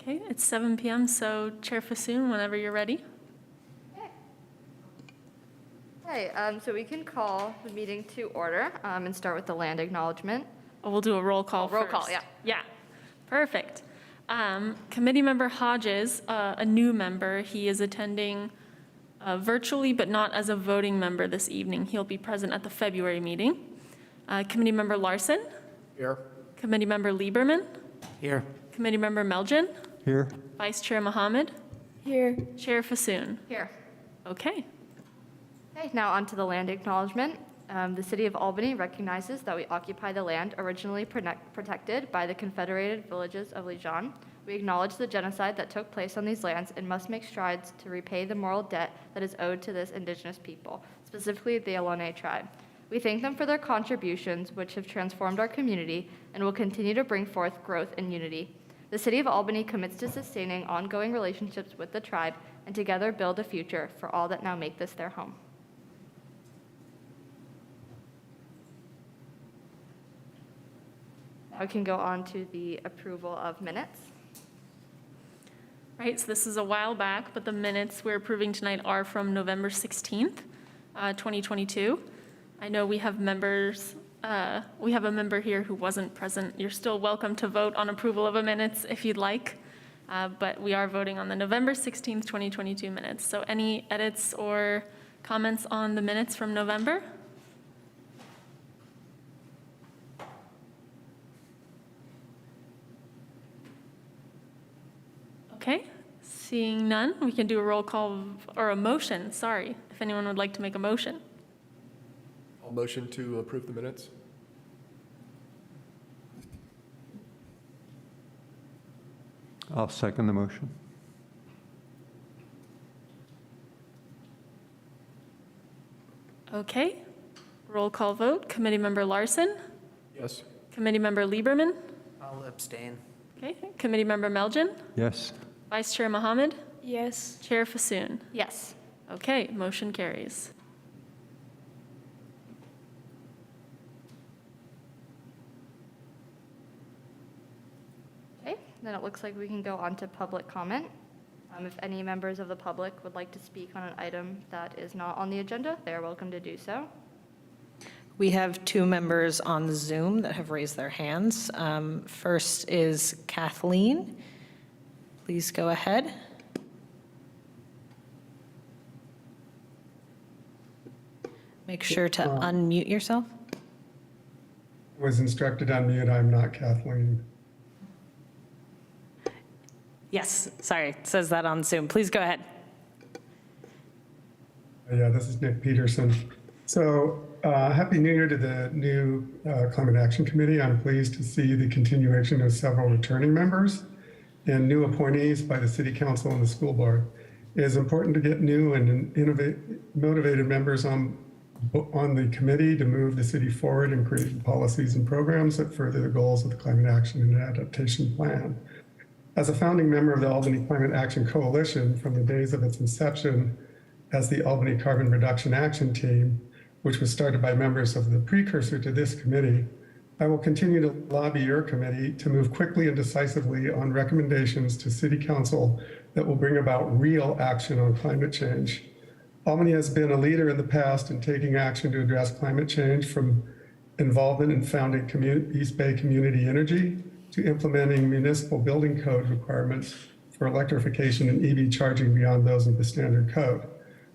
Okay, it's 7 p.m., so Chair Fasoon, whenever you're ready. Okay, so we can call the meeting to order and start with the land acknowledgement. Oh, we'll do a roll call Roll first. call, yeah. Yeah, perfect. Committee member Hodges, a new member, he is attending virtually but not as a voting member this evening. He'll be present at the February meeting. Committee member Larson. Here. Committee member Lieberman. Here. Committee member Melgen. Here. Vice Chair Mohammed. Here. Chair Fasoon. Here. Okay. Okay, now on to the land acknowledgement. The City of Albany recognizes that we occupy the land originally protected by the Confederated Villages of Lejeune. We acknowledge the genocide that took place on these lands and must make strides to repay the moral debt that is owed to this indigenous people, specifically the Allotted tribe. We thank them for their contributions, which have transformed our community and will continue to bring forth growth and unity. The City of Albany commits to sustaining ongoing relationships with the tribe and together build a future for all that now make this their home. Now we can go on to the approval of minutes. Right, so this is a while back, but the minutes we're approving tonight are from November 16th, 2022. I know we have members, we have a member here who wasn't present. You're still welcome to vote on approval of a minutes if you'd like, but we are voting on the November 16th, 2022 minutes. So any edits or comments on the minutes from November? Okay, seeing none, we can do a roll call, or a motion, sorry, if anyone would like to make a motion. I'll motion to approve the minutes. I'll second the motion. Okay, roll call vote. Committee member Larson, Yes. committee member Lieberman, I'll abstain. okay, committee member Melgen, Yes. Vice Chair Mohammed, Yes. Chair Fasoon. Yes. Okay, motion carries. Okay, then it looks like we can go on to public comment. If any members of the public would like to speak on an item that is not on the agenda, they are welcome to do so. We have two members on the Zoom that have raised their hands. First is Kathleen. Please go ahead. Make sure to unmute yourself. Was instructed on mute. I'm not Kathleen. Yes, sorry, it says that on Zoom. Please go ahead. Yeah, this is Nick Peterson. So Happy New Year to the new Climate Action Committee. I'm pleased to see the continuation of several returning members and new appointees by the City Council and the School Board. It is important to get new and motivated members on the committee to move the city forward and create policies and programs that further the goals of the Climate Action and Adaptation Plan. As a founding member of the Albany Climate Action Coalition from the days of its inception as the Albany Carbon Reduction Action Team, which was started by members of the precursor to this committee, I will continue to lobby your committee to move quickly and decisively on recommendations to City Council that will bring about real action on climate change. Albany has been a leader in the past in taking action to address climate change, from involvement in founding East Bay Community Energy to implementing municipal building code requirements for electrification and EV charging beyond those of the standard code.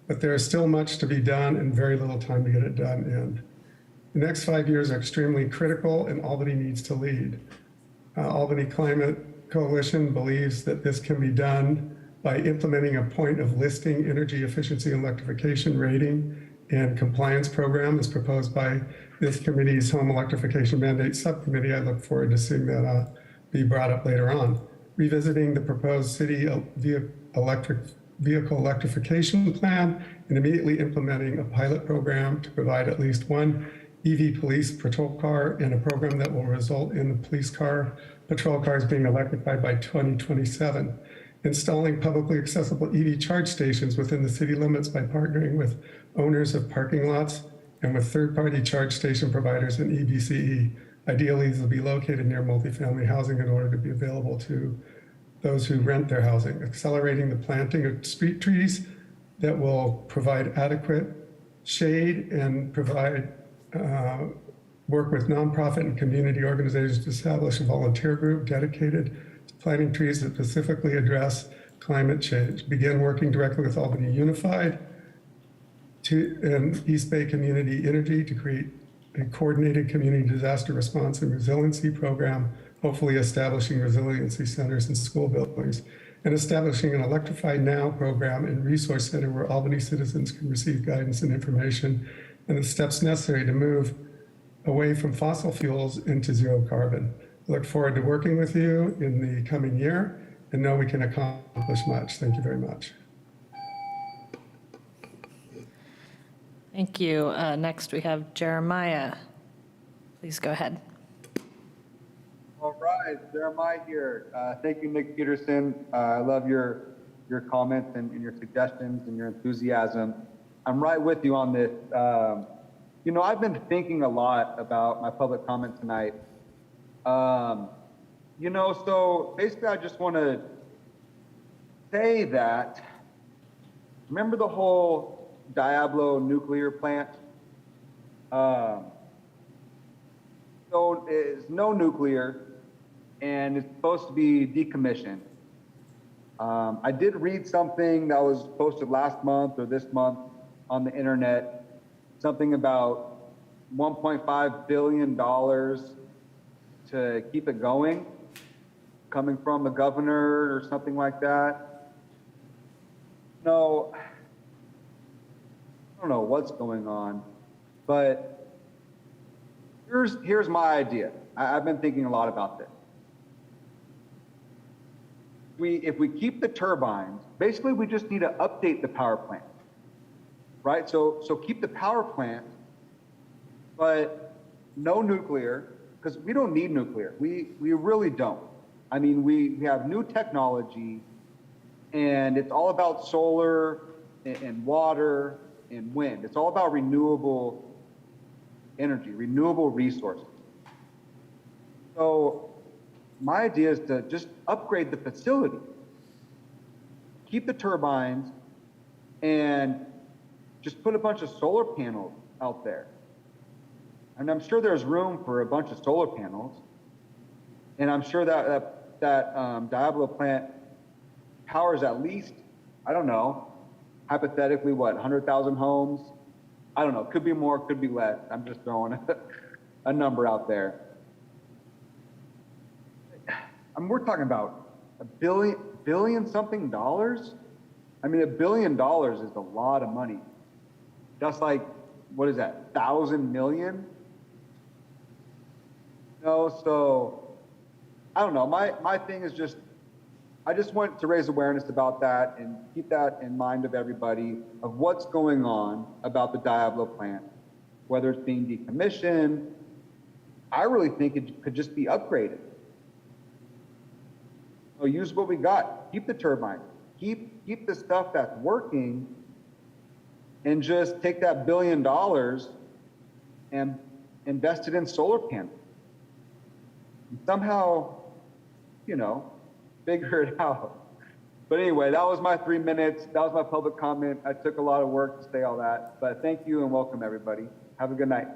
But there is still much to be done and very little time to get it done in. The next 5 years are extremely critical, and Albany needs to lead. Albany Climate Coalition believes that this can be done by implementing a point of listing energy efficiency and electrification rating and compliance program as proposed by this committee's Home Electrification Mandate Subcommittee. I look forward to seeing that be brought up later on. Revisiting the proposed city vehicle electrification plan and immediately implementing a pilot program to provide at least one EV police patrol car and a program that will result in the patrol cars being electrified by 2027. Installing publicly accessible EV charge stations within the city limits by partnering with owners of parking lots and with third-party charge station providers and EBCE. Ideally, these will be located near multifamily housing in order to be available to those who rent their housing, accelerating the planting of street trees that will provide adequate shade and provide work with nonprofit and community organizations to establish a volunteer group dedicated to planting trees that specifically address climate change. Begin working directly with Albany Unified and East Bay Community Energy to create a coordinated community disaster response and resiliency program, hopefully establishing resiliency centers in school buildings, and establishing an Electrify Now program and resource center where Albany citizens can receive guidance and information and the steps necessary to move away from fossil fuels into zero carbon. I look forward to working with you in the coming year and know we can accomplish much. Thank you very much. Thank you. Next, we have Jeremiah. Please go ahead. All right, Jeremiah here. Thank you, Nick Peterson. I love your comments and your suggestions and your enthusiasm. I'm right with you on this. You know, I've been thinking a lot about my public comment tonight. You know, so basically I just want to say that, remember the whole Diablo nuclear plant? So it's no nuclear and it's supposed to be decommissioned. I did read something that was posted last month or this month on the internet, something about $1.5 billion to keep it going, coming from the governor or something like that. No, I don't know what's going on, but here's my idea. I've been thinking a lot about this. If we keep the turbines, basically we just need to update the power plant, right? So keep the power plant, but no nuclear, because we don't need nuclear. We really don't. I mean, we have new technology, and it's all about solar and water and wind. It's all about renewable energy, renewable resources. So my idea is to just upgrade the facility, keep the turbines, and just put a bunch of solar panels out there. And I'm sure there's room for a bunch of solar panels. And I'm sure that Diablo plant powers at least, I don't know, hypothetically, what, 100,000 homes? I don't know, could be more, could be less. I'm just throwing a number out there. I mean, we're talking about $1 billion something dollars. I mean, $1 billion is a lot of money. That's like, what is that, 1,000 million? No, so I don't know. My thing is just, I just want to raise awareness about that and keep that in mind of everybody of what's going on about the Diablo plant, whether it's being decommissioned. I really think it could just be upgraded. So use what we got. Keep the turbine. Keep the stuff that's working, and just take that $1 billion and invest it in solar panels. And somehow, you know, figure it out. But anyway, that was my 3 minutes. That was my public comment. I took a lot of work to say all that. But thank you and welcome, everybody. Have a good night.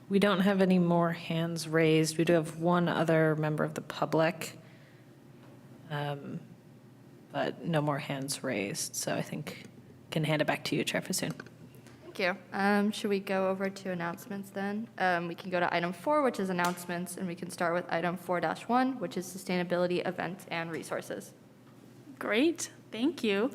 We don't have any more hands raised. We do have one other member of the public, but no more hands raised. So I think I can hand it back to you, Chairperson. Thank you. Should we go over to announcements then? We can go to item 4, which is announcements, and we can start with item 4-1, which is sustainability events and resources. Great, thank you.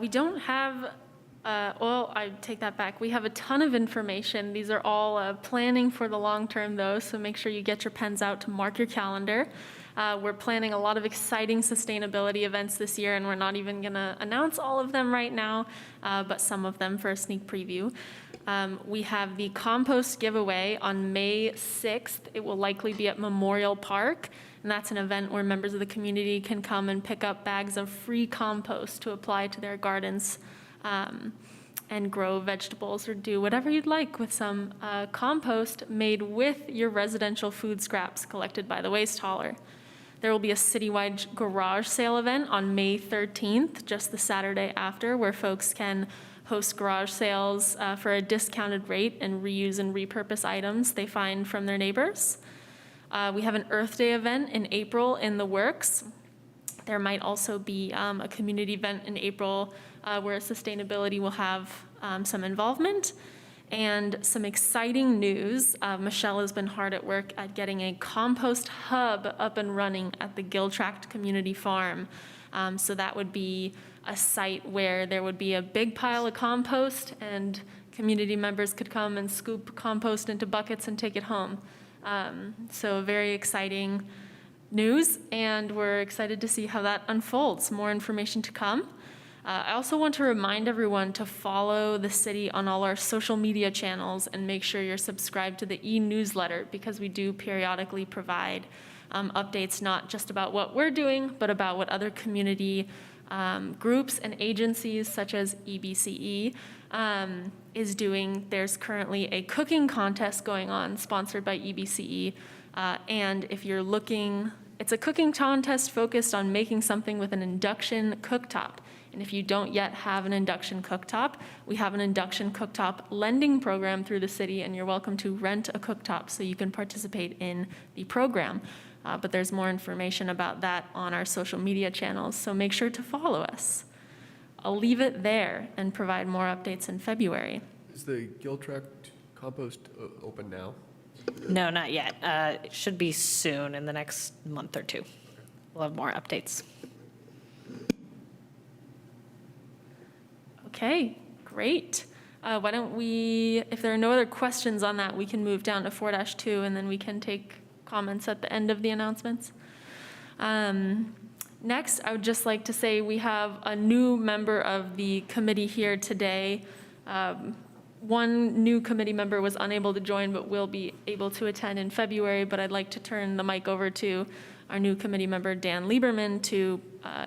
We don't have, well, I take that back. We have a ton of information. These are all planning for the long term, though, so make sure you get your pens out to mark your calendar. We're planning a lot of exciting sustainability events this year, and we're not even going to announce all of them right now, but some of them for a sneak preview. We have the compost giveaway on May 6th. It will likely be at Memorial Park, and that's an event where members of the community can come and pick up bags of free compost to apply to their gardens and grow vegetables or do whatever you'd like with some compost made with your residential food scraps collected by the waste hauler. There will be a citywide garage sale event on May 13th, just the Saturday after, where folks can host garage sales for a discounted rate and reuse and repurpose items they find from their neighbors. We have an Earth Day event in April in the works. There might also be a community event in April where sustainability will have some involvement. And some exciting news, Michelle has been hard at work at getting a compost hub up and running at the Giltrakt Community Farm. So that would be a site where there would be a big pile of compost and community members could come and scoop compost into buckets and take it home. So very exciting news, and we're excited to see how that unfolds. More information to come. I also want to remind everyone to follow the city on all our social media channels and make sure you're subscribed to the e-newsletter, because we do periodically provide updates not just about what we're doing, but about what other community groups and agencies such as EBCE is doing. There's currently a cooking contest going on sponsored by EBCE, and if you're looking, it's a cooking contest focused on making something with an induction cooktop. And if you don't yet have an induction cooktop, we have an induction cooktop lending program through the city, and you're welcome to rent a cooktop so you can participate in the program. But there's more information about that on our social media channels, so make sure to follow us. I'll leave it there and provide more updates in February. Is the Giltrakt compost open now? No, not yet. It should be soon, in the next month or two. We'll have more updates. Okay, great. Why don't we, if there are no other questions on that, we can move down to 4-2, and then we can take comments at the end of the announcements. Next, I would just like to say we have a new member of the committee here today. One new committee member was unable to join, but will be able to attend in February. But I'd like to turn the mic over to our new committee member, Dan Lieberman, to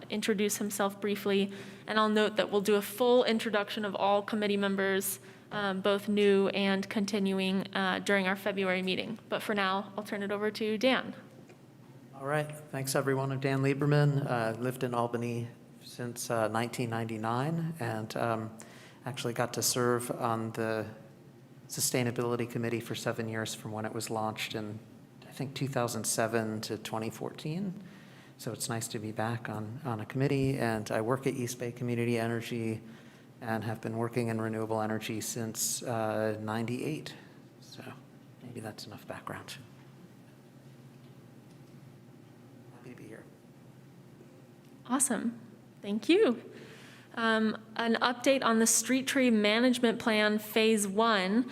introduce himself briefly. And I'll note that we'll do a full introduction of all committee members, both new and continuing, during our February meeting. But for now, I'll turn it over to Dan. All right, thanks everyone. I'm Dan Lieberman. Lived in Albany since 1999, and actually got to serve on the Sustainability Committee for 7 years from when it was launched in, I think, 2007 to 2014. So it's nice to be back on a committee, and I work at East Bay Community Energy and have been working in renewable energy since 98. So maybe that's enough background. Happy to be here. Awesome. Thank you. An update on the street tree management plan phase 1.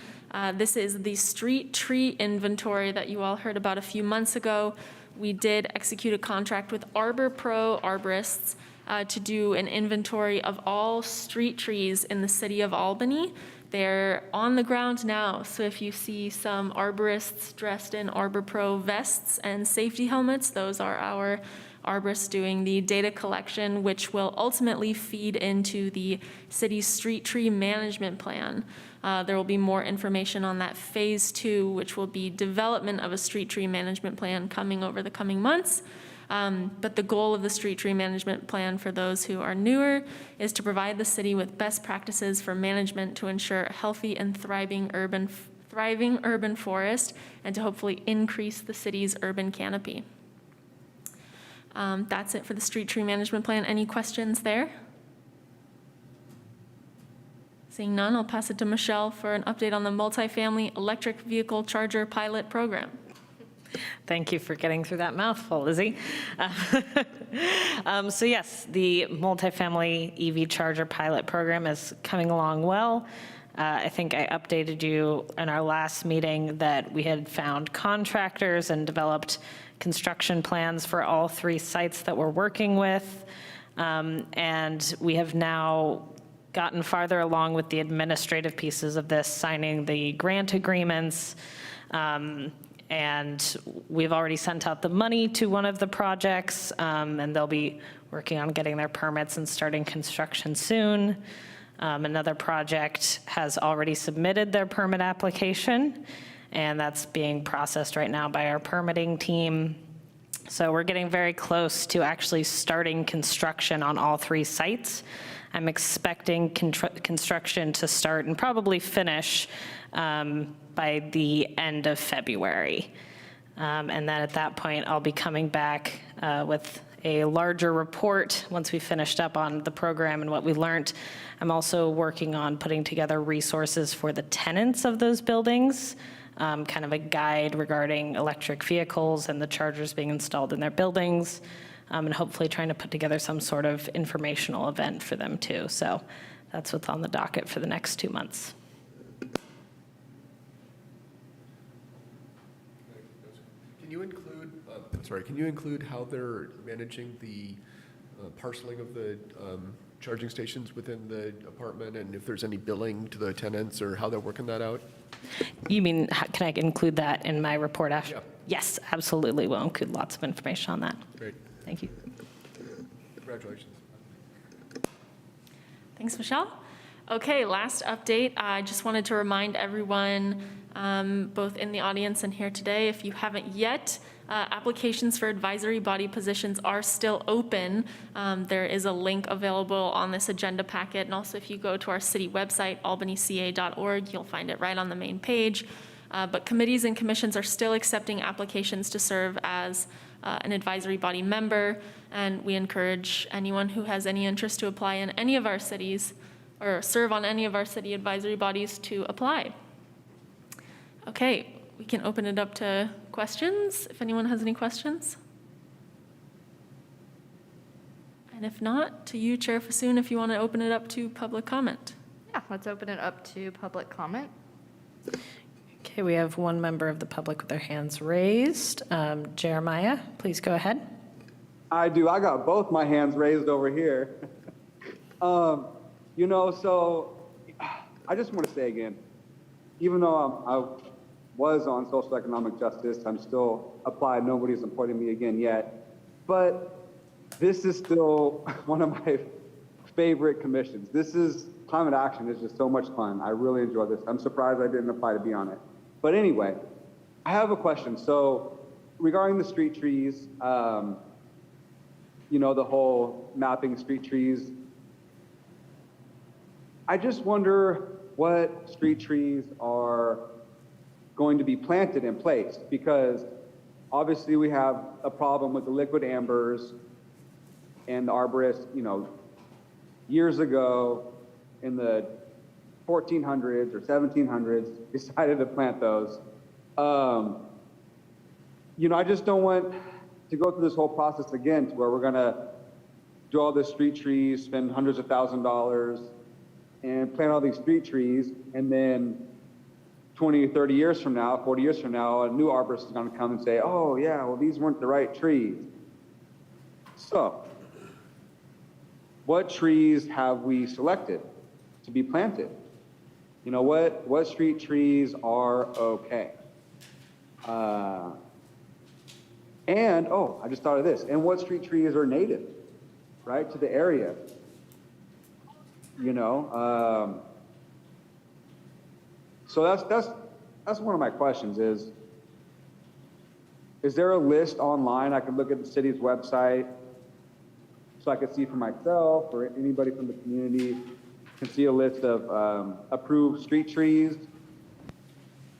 This is the street tree inventory that you all heard about a few months ago. We did execute a contract with Arbor Pro arborists to do an inventory of all street trees in the city of Albany. They're on the ground now, so if you see some arborists dressed in Arbor Pro vests and safety helmets, those are our arborists doing the data collection, which will ultimately feed into the city's street tree management plan. There will be more information on that phase 2, which will be development of a street tree management plan coming over the coming months. But the goal of the street tree management plan, for those who are newer, is to provide the city with best practices for management to ensure a healthy and thriving urban forest, and to hopefully increase the city's urban canopy. That's it for the street tree management plan. Any questions there? Seeing none, I'll pass it to Michelle for an update on the multifamily electric vehicle charger pilot program. Thank you for getting through that mouthful, Lizzie. So yes, the multifamily EV charger pilot program is coming along well. I think I updated you in our last meeting that we had found contractors and developed construction plans for all 3 sites that we're working with. And we have now gotten farther along with the administrative pieces of this, signing the grant agreements. And we've already sent out the money to one of the projects, and they'll be working on getting their permits and starting construction soon. Another project has already submitted their permit application, and that's being processed right now by our permitting team. So we're getting very close to actually starting construction on all 3 sites. I'm expecting construction to start and probably finish by the end of February. And then at that point, I'll be coming back with a larger report once we finished up on the program and what we learned. I'm also working on putting together resources for the tenants of those buildings, kind of a guide regarding electric vehicles and the chargers being installed in their buildings, and hopefully trying to put together some sort of informational event for them too. So that's what's on the docket for the next 2 months. Can you include how they're managing the parceling of the charging stations within the apartment, and if there's any billing to the tenants, or how they're working that out? You mean, can I include that in my report after? Yeah. Yes, absolutely. We'll include lots of information on that. Great. Thank you. Congratulations. Thanks, Michelle. Okay, last update. I just wanted to remind everyone, both in the audience and here today, if you haven't yet, applications for advisory body positions are still open. There is a link available on this agenda packet, and also if you go to our city website, albanyca.org, you'll find it right on the main page. But committees and commissions are still accepting applications to serve as an advisory body member, and we encourage anyone who has any interest to apply in any of our cities or serve on any of our city advisory bodies to apply. Okay, we can open it up to questions, if anyone has any questions. And if not, to you, Chair Fasoon, if you want to open it up to public comment. Yeah, let's open it up to public comment. Okay, we have one member of the public with their hands raised. Jeremiah, please go ahead. I do. I got both my hands raised over here. So I just want to say again, even though I was on social economic justice, I'm still applied. Nobody's appointed me again yet. But this is still one of my favorite commissions. Climate action is just so much fun. I really enjoy this. I'm surprised I didn't apply to be on it. But anyway, I have a question. So regarding the street trees, the whole mapping street trees, I just wonder what street trees are going to be planted in place, because obviously we have a problem with the liquid ambers, and the arborists, years ago in the 1400s or 1700s decided to plant those. I just don't want to go through this whole process again to where we're gonna do all the street trees, spend hundreds of thousands of dollars, and plant all these street trees, and then 20 or 30 years from now, 40 years from now, a new arborist is gonna come and say, oh yeah, well these weren't the right trees. So, what trees have we selected to be planted? What street trees are okay? I just thought of this. And what street trees are native, right, to the area? So that's one of my questions is there a list online I could look at the city's website so I could see for myself, or anybody from the community can see a list of approved street trees?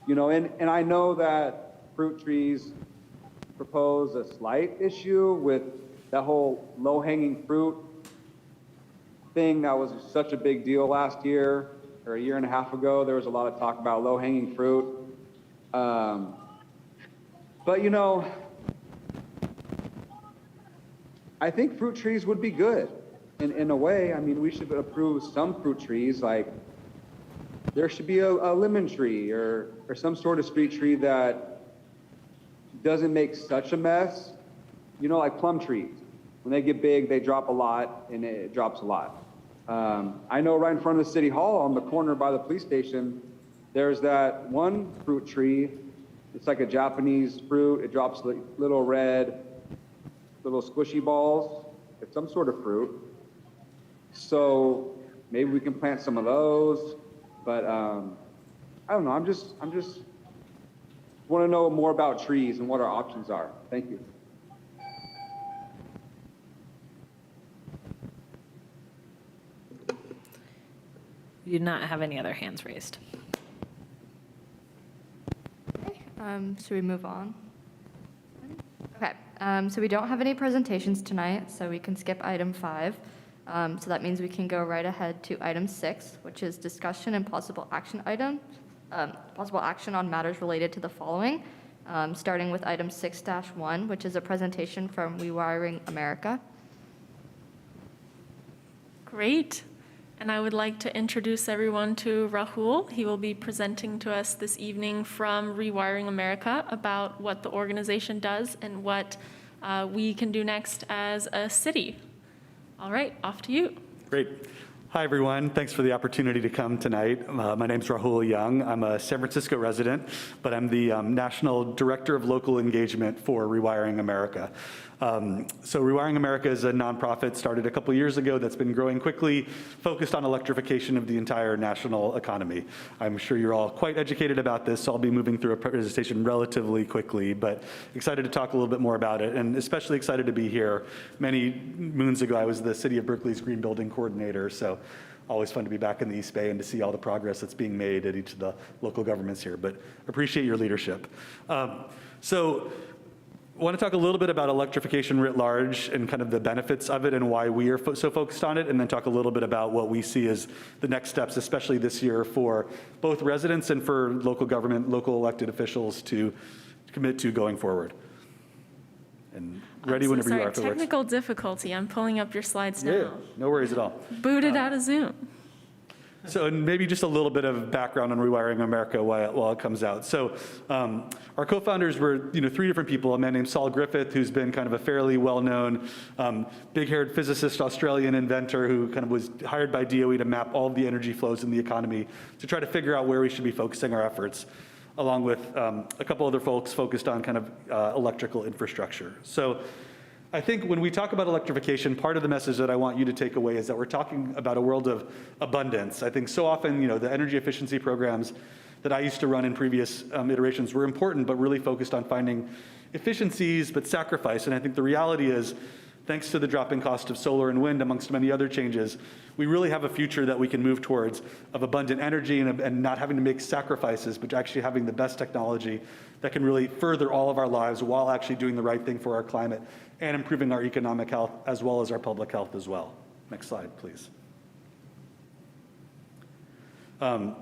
And I know that fruit trees propose a slight issue with that whole low-hanging fruit thing that was such a big deal last year or a year and a half ago. There was a lot of talk about low-hanging fruit. But I think fruit trees would be good. In a way, we should approve some fruit trees, like there should be a lemon tree or some sort of street tree that doesn't make such a mess, like plum trees. When they get big, they drop a lot, and it drops a lot. I know right in front of the city hall on the corner by the police station, there's that one fruit tree. It's like a Japanese fruit. It drops little red, little squishy balls. It's some sort of fruit. So maybe we can plant some of those. But I don't know. I'm just want to know more about trees and what our options are. Thank you. You do not have any other hands raised. Should we move on? Okay, so we don't have any presentations tonight, so we can skip item 5. So that means we can go right ahead to item 6, which is discussion and possible action on matters related to the following, starting with item 6-1, which is a presentation from Rewiring America. Great. And I would like to introduce everyone to Rahul. He will be presenting to us this evening from Rewiring America about what the organization does and what we can do next as a city. All right, off to you. Great. Hi, everyone. Thanks for the opportunity to come tonight. My name's Rahul Young. I'm a San Francisco resident, but I'm the National Director of Local Engagement for Rewiring America. So Rewiring America is a nonprofit started a couple years ago that's been growing quickly, focused on electrification of the entire national economy. I'm sure you're all quite educated about this, so I'll be moving through a presentation relatively quickly, but excited to talk a little bit more about it, and especially excited to be here. Many moons ago, I was the City of Berkeley's Green Building Coordinator, so always fun to be back in the East Bay and to see all the progress that's being made at each of the local governments here, but appreciate your leadership. I want to talk a little bit about electrification writ large and kind of the benefits of it and why we are so focused on it, and then talk a little bit about what we see as the next steps, especially this year for both residents and for local government, local elected officials to commit to going forward. And ready whenever you are. If it works. Technical difficulty. I'm pulling up your slides now. Yeah, no worries at all. Booted out of Zoom. So and maybe just a little bit of background on Rewiring America while it comes out. So our co-founders were 3 different people, a man named Saul Griffith, who's been kind of a fairly well-known big-haired physicist, Australian inventor who kind of was hired by DOE to map all the energy flows in the economy to try to figure out where we should be focusing our efforts, along with a couple other folks focused on kind of electrical infrastructure. So I think when we talk about electrification, part of the message that I want you to take away is that we're talking about a world of abundance. I think so often, the energy efficiency programs that I used to run in previous iterations were important, but really focused on finding efficiencies, but sacrifice. And I think the reality is, thanks to the dropping cost of solar and wind, amongst many other changes, we really have a future that we can move towards of abundant energy and not having to make sacrifices, but actually having the best technology that can really further all of our lives while actually doing the right thing for our climate and improving our economic health as well as our public health as well. Next slide, please. And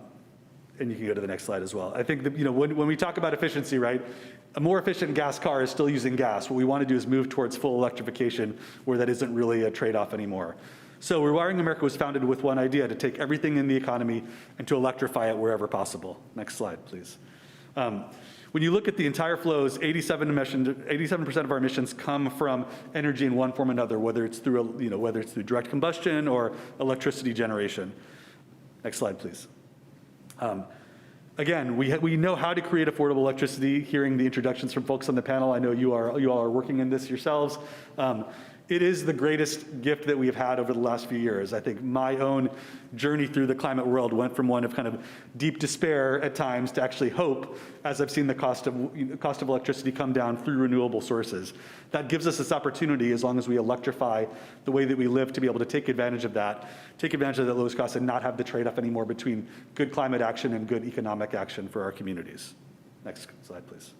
you can go to the next slide as well. I think that, when we talk about efficiency, right, a more efficient gas car is still using gas. What we want to do is move towards full electrification where that isn't really a trade-off anymore. So Rewiring America was founded with one idea, to take everything in the economy and to electrify it wherever possible. Next slide, please. When you look at the entire flows, 87% of our emissions come from energy in one form or another, whether it's through direct combustion or electricity generation. Next slide, please. Again, we know how to create affordable electricity. Hearing the introductions from folks on the panel, I know you all are working in this yourselves. It is the greatest gift that we've had over the last few years. I think my own journey through the climate world went from one of kind of deep despair at times to actually hope as I've seen the cost of electricity come down through renewable sources. That gives us this opportunity, as long as we electrify the way that we live, to be able to take advantage of that lowest cost and not have the trade-off anymore between good climate action and good economic action for our communities. Next slide, please.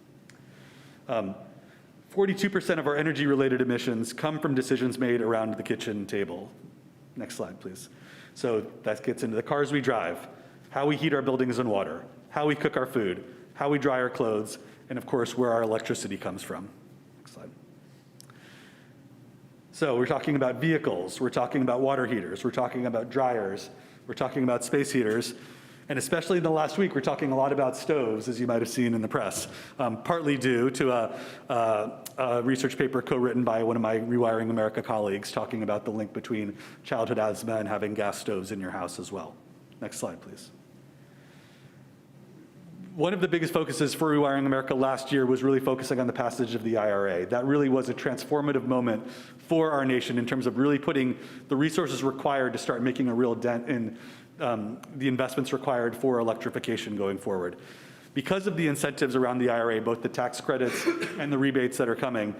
42% of our energy-related emissions come from decisions made around the kitchen table. Next slide, please. So that gets into the cars we drive, how we heat our buildings and water, how we cook our food, how we dry our clothes, and of course, where our electricity comes from. Next slide. So we're talking about vehicles, we're talking about water heaters, we're talking about dryers, we're talking about space heaters, and especially in the last week, we're talking a lot about stoves, as you might have seen in the press, partly due to a research paper co-written by one of my Rewiring America colleagues talking about the link between childhood asthma and having gas stoves in your house as well. Next slide, please. one of the biggest focuses for Rewiring America last year was really focusing on the passage of the IRA. That really was a transformative moment for our nation in terms of really putting the resources required to start making a real dent in the investments required for electrification going forward. Because of the incentives around the IRA, both the tax credits and the rebates that are coming,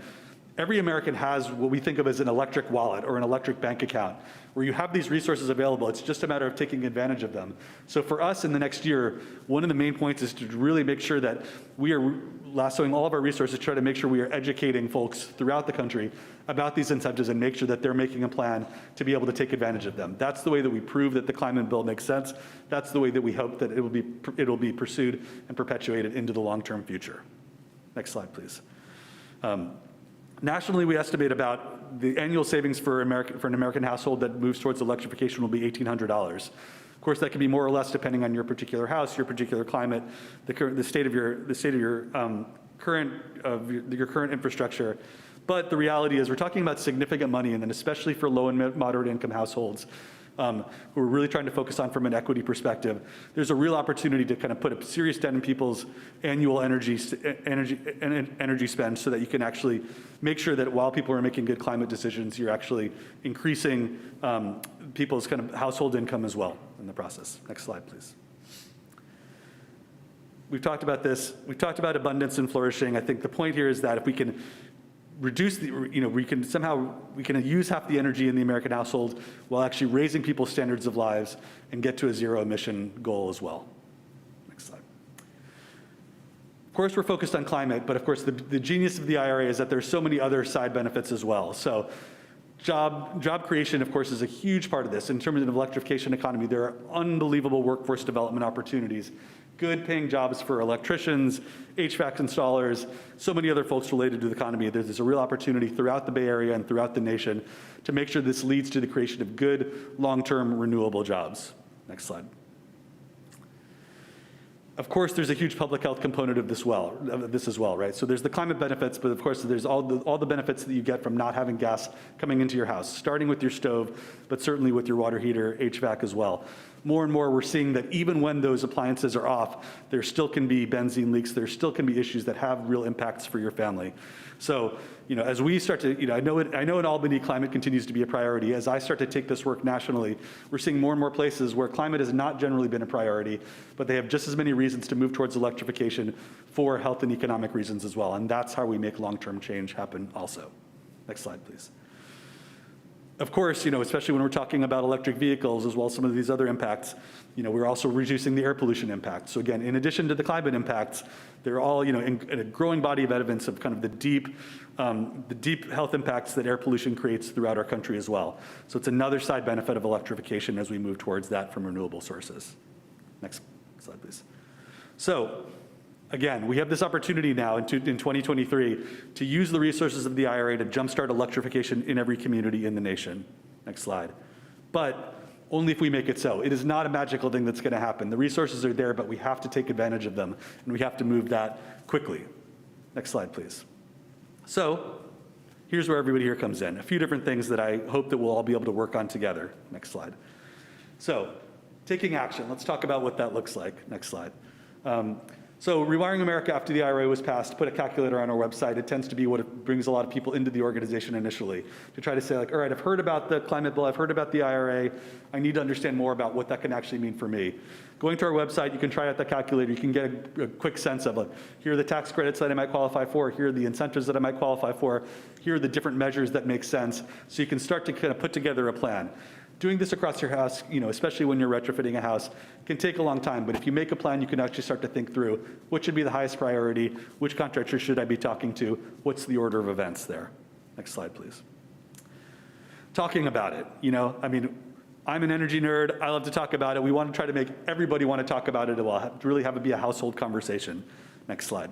every American has what we think of as an electric wallet or an electric bank account, where you have these resources available. It's just a matter of taking advantage of them. So for us in the next year, one of the main points is to really make sure that we are lassoing all of our resources to try to make sure we are educating folks throughout the country about these incentives and make sure that they're making a plan to be able to take advantage of them. That's the way that we prove that the climate bill makes sense. That's the way that we hope that it will be pursued and perpetuated into the long-term future. Next slide, please. Nationally, we estimate about the annual savings for an American household that moves towards electrification will be $1,800. Of course, that can be more or less depending on your particular house, your particular climate, the state of your current infrastructure. But the reality is, we're talking about significant money, and then especially for low and moderate income households, who we're really trying to focus on from an equity perspective, there's a real opportunity to kind of put a serious dent in people's annual energy spend so that you can actually make sure that while people are making good climate decisions, you're actually increasing people's kind of household income as well in the process. Next slide, please. We've talked about this. We've talked about abundance and flourishing. I think the point here is that if we can reduce we can use half the energy in the American household while actually raising people's standards of lives and get to a zero emission goal as well. Next slide. Of course, we're focused on climate, but of course the genius of the IRA is that there's so many other side benefits as well. So job creation, of course, is a huge part of this. In terms of the electrification economy, there are unbelievable workforce development opportunities. Good paying jobs for electricians, HVAC installers, so many other folks related to the economy. There's a real opportunity throughout the Bay Area and throughout the nation to make sure this leads to the creation of good, long-term, renewable jobs. Next slide. Of course, there's a huge public health component of this as well, right? So there's the climate benefits, but of course there's all the benefits that you get from not having gas coming into your house, starting with your stove, but certainly with your water heater, HVAC as well. More and more, we're seeing that even when those appliances are off, there still can be benzene leaks. There still can be issues that have real impacts for your family. So, as we start to, I know in Albany, climate continues to be a priority. As I start to take this work nationally, we're seeing more and more places where climate has not generally been a priority, but they have just as many reasons to move towards electrification for health and economic reasons as well. And that's how we make long-term change happen also. Next slide, please. Of course, especially when we're talking about electric vehicles as well as some of these other impacts, we're also reducing the air pollution impact. So again, in addition to the climate impacts, they're all, in a growing body of evidence of kind of the deep health impacts that air pollution creates throughout our country as well. So it's another side benefit of electrification as we move towards that from renewable sources. Next slide, please. So, again, we have this opportunity now in 2023 to use the resources of the IRA to jumpstart electrification in every community in the nation. Next slide. But only if we make it so. It is not a magical thing that's going to happen. The resources are there, but we have to take advantage of them, and we have to move that quickly. Next slide, please. So here's where everybody here comes in. A few different things that I hope that we'll all be able to work on together. Next slide. So taking action. Let's talk about what that looks like. Next slide. So Rewiring America, after the IRA was passed, put a calculator on our website. It tends to be what brings a lot of people into the organization initially, to try to say, like, all right, I've heard about the climate bill, I've heard about the IRA, I need to understand more about what that can actually mean for me. Going to our website, you can try out the calculator, you can get a quick sense of, like, here are the tax credits that I might qualify for, here are the incentives that I might qualify for, here are the different measures that make sense, so you can start to kind of put together a plan. Doing this across your house, especially when you're retrofitting a house, can take a long time, but if you make a plan, you can actually start to think through what should be the highest priority, which contractor should I be talking to, what's the order of events there. Next slide, please. Talking about it, I'm an energy nerd, I love to talk about it. We want to try to make everybody want to talk about it. It will really have it be a household conversation. Next slide.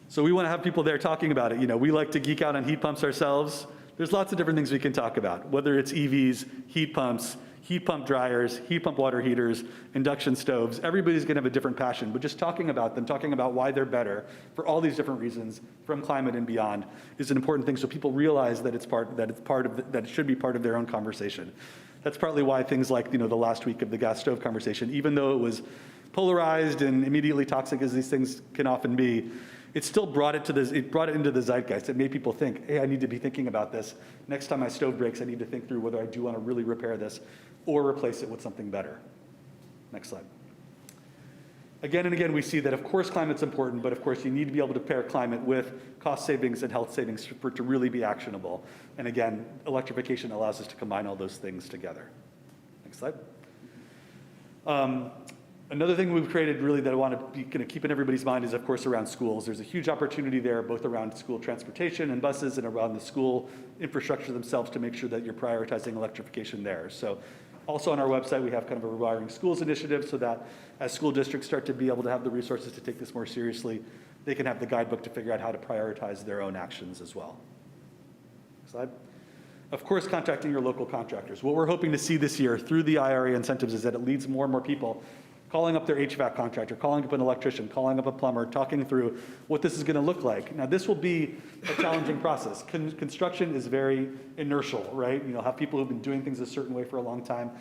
So we want to have people there talking about it. We like to geek out on heat pumps ourselves. There's lots of different things we can talk about, whether it's EVs, heat pumps, heat pump dryers, heat pump water heaters, induction stoves. Everybody's going to have a different passion, but just talking about them, talking about why they're better for all these different reasons from climate and beyond is an important thing, so people realize that it should be part of their own conversation. That's partly why things like the last week of the gas stove conversation, even though it was polarized and immediately toxic as these things can often be, it still brought it into the zeitgeist. It made people think, hey, I need to be thinking about this. Next time my stove breaks, I need to think through whether I do want to really repair this or replace it with something better. Next slide. Again and again, we see that, of course, climate's important, but of course, you need to be able to pair climate with cost savings and health savings for it to really be actionable. And again, electrification allows us to combine all those things together. Next slide. Another thing we've created really that I want to be kind of keep in everybody's mind is, of course, around schools. There's a huge opportunity there, both around school transportation and buses and around the school infrastructure themselves to make sure that you're prioritizing electrification there. So also on our website, we have kind of a Rewiring Schools initiative so that as school districts start to be able to have the resources to take this more seriously, they can have the guidebook to figure out how to prioritize their own actions as well. Next slide. Of course, contacting your local contractors. What we're hoping to see this year through the IRA incentives is that it leads more and more people calling up their HVAC contractor, calling up an electrician, calling up a plumber, talking through what this is going to look like. Now, this will be a challenging process. Construction is very inertial, right? You'll have people who've been doing things a certain way for a long time.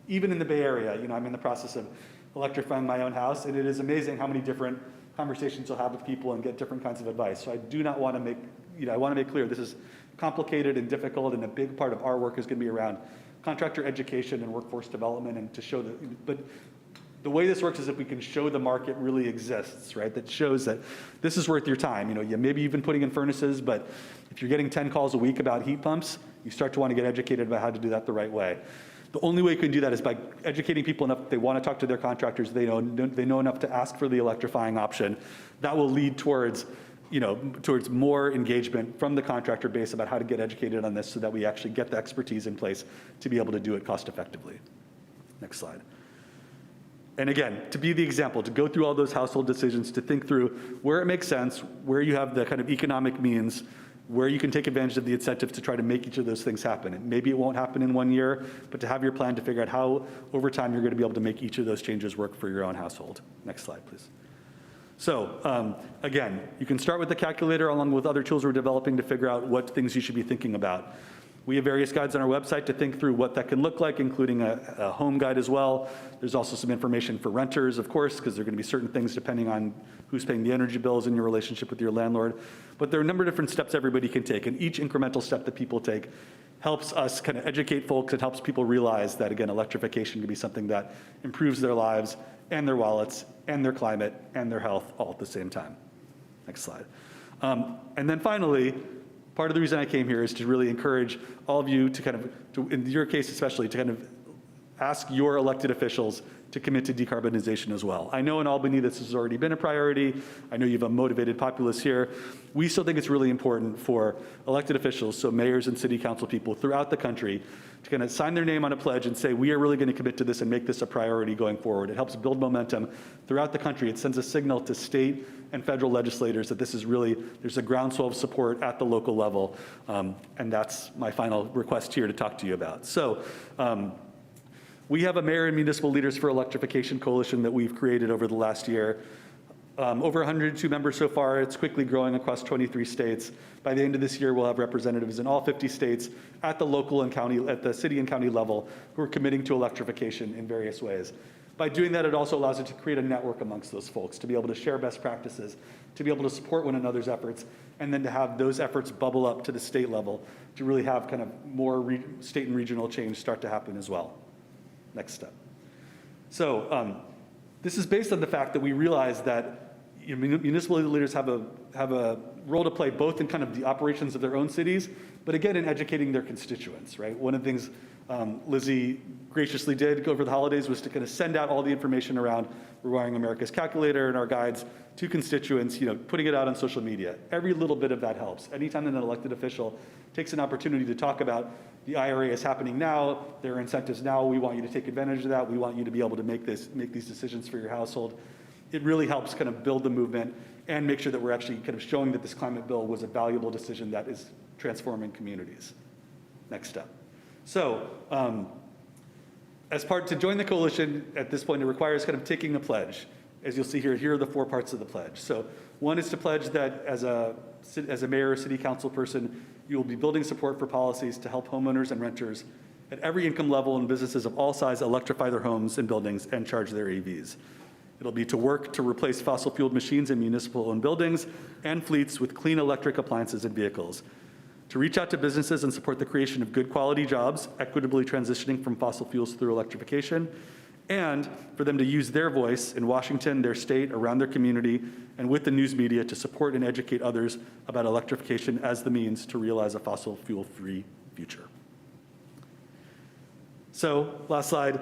Even in the Bay Area, I'm in the process of electrifying my own house, and it is amazing how many different conversations you'll have with people and get different kinds of advice. So I do not want to make, I want to make clear this is complicated and difficult, and a big part of our work is going to be around contractor education and workforce development, and to show that, but the way this works is if we can show the market really exists, right? That shows that this is worth your time. Maybe you've been putting in furnaces, but if you're getting 10 calls a week about heat pumps, you start to want to get educated about how to do that the right way. The only way you can do that is by educating people enough that they want to talk to their contractors, they know enough to ask for the electrifying option. That will lead towards more engagement from the contractor base about how to get educated on this so that we actually get the expertise in place to be able to do it cost effectively. Next slide. And again, to be the example, to go through all those household decisions, to think through where it makes sense, where you have the kind of economic means, where you can take advantage of the incentives to try to make each of those things happen. And maybe it won't happen in 1 year, but to have your plan to figure out how over time you're going to be able to make each of those changes work for your own household. Next slide, please. So again, you can start with the calculator along with other tools we're developing to figure out what things you should be thinking about. We have various guides on our website to think through what that can look like, including a home guide as well. There's also some information for renters, of course, because there are going to be certain things depending on who's paying the energy bills in your relationship with your landlord. But there are a number of different steps everybody can take, and each incremental step that people take helps us kind of educate folks. It helps people realize that, again, electrification can be something that improves their lives and their wallets and their climate and their health all at the same time. Next slide. And then finally, part of the reason I came here is to really encourage all of you to in your case especially, to kind of ask your elected officials to commit to decarbonization as well. I know in Albany this has already been a priority. I know you have a motivated populace here. We still think it's really important for elected officials, so mayors and city council people throughout the country, to kind of sign their name on a pledge and say, we are really going to commit to this and make this a priority going forward. It helps build momentum throughout the country. It sends a signal to state and federal legislators that this is really, there's a groundswell of support at the local level. And that's my final request here to talk to you about. So we have a Mayor and Municipal Leaders for Electrification Coalition that we've created over the last year. Over 102 members so far. It's quickly growing across 23 states. By the end of this year, we'll have representatives in all 50 states at the local and county, at the city and county level, who are committing to electrification in various ways. By doing that, it also allows us to create a network amongst those folks, to be able to share best practices, to be able to support one another's efforts, and then to have those efforts bubble up to the state level to really have kind of more state and regional change start to happen as well. Next step. So this is based on the fact that we realize that municipal leaders have a role to play both in kind of the operations of their own cities, but again in educating their constituents, right? One of the things Lizzie graciously did over the holidays was to kind of send out all the information around Rewiring America's calculator and our guides to constituents, putting it out on social media. Every little bit of that helps. Anytime an elected official takes an opportunity to talk about the IRA is happening now, there are incentives now, we want you to take advantage of that, we want you to be able to make these decisions for your household. It really helps kind of build the movement and make sure that we're actually kind of showing that this climate bill was a valuable decision that is transforming communities. Next step. So to join the coalition at this point, it requires kind of taking a pledge. As you'll see here are the 4 parts of the pledge. So one is to pledge that as a mayor or city council person, you will be building support for policies to help homeowners and renters at every income level and businesses of all sizes electrify their homes and buildings and charge their EVs. It'll be to work to replace fossil fueled machines in municipal-owned buildings and fleets with clean electric appliances and vehicles. To reach out to businesses and support the creation of good quality jobs, equitably transitioning from fossil fuels through electrification, and for them to use their voice in Washington, their state, around their community, and with the news media to support and educate others about electrification as the means to realize a fossil fuel-free future. So, last slide.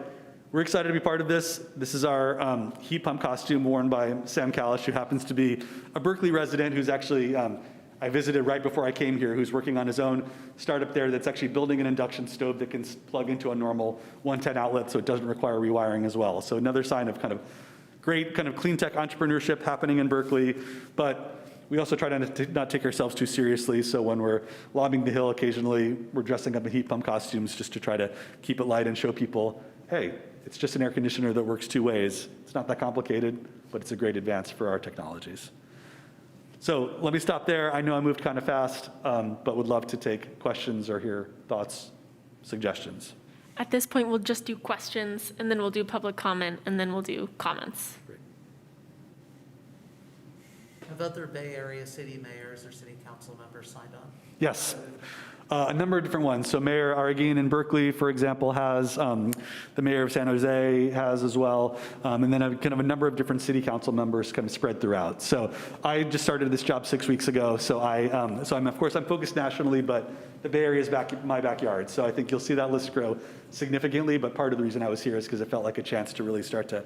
We're excited to be part of this. This is our heat pump costume worn by Sam Kalish, who happens to be a Berkeley resident who's actually, I visited right before I came here, who's working on his own startup there that's actually building an induction stove that can plug into a normal 110 outlet so it doesn't require rewiring as well. So another sign of kind of great kind of clean tech entrepreneurship happening in Berkeley, but we also try to not take ourselves too seriously. So when we're lobbing the hill occasionally, we're dressing up in heat pump costumes just to try to keep it light and show people, hey, it's just an air conditioner that works two ways. It's not that complicated, but it's a great advance for our technologies. So let me stop there. I know I moved kind of fast, but would love to take questions or hear thoughts, suggestions. At this point, we'll just do questions, and then we'll do public comment, and then we'll do comments. Have other Bay Area city mayors or city council members signed on? Yes. A number of different ones. So Mayor Arreguin in Berkeley, for example, has, the mayor of San Jose has as well, and then kind of a number of different city council members kind of spread throughout. So I just started this job 6 weeks ago, so I'm focused nationally, but the Bay Area is my backyard. So I think you'll see that list grow significantly, but part of the reason I was here is because it felt like a chance to really start to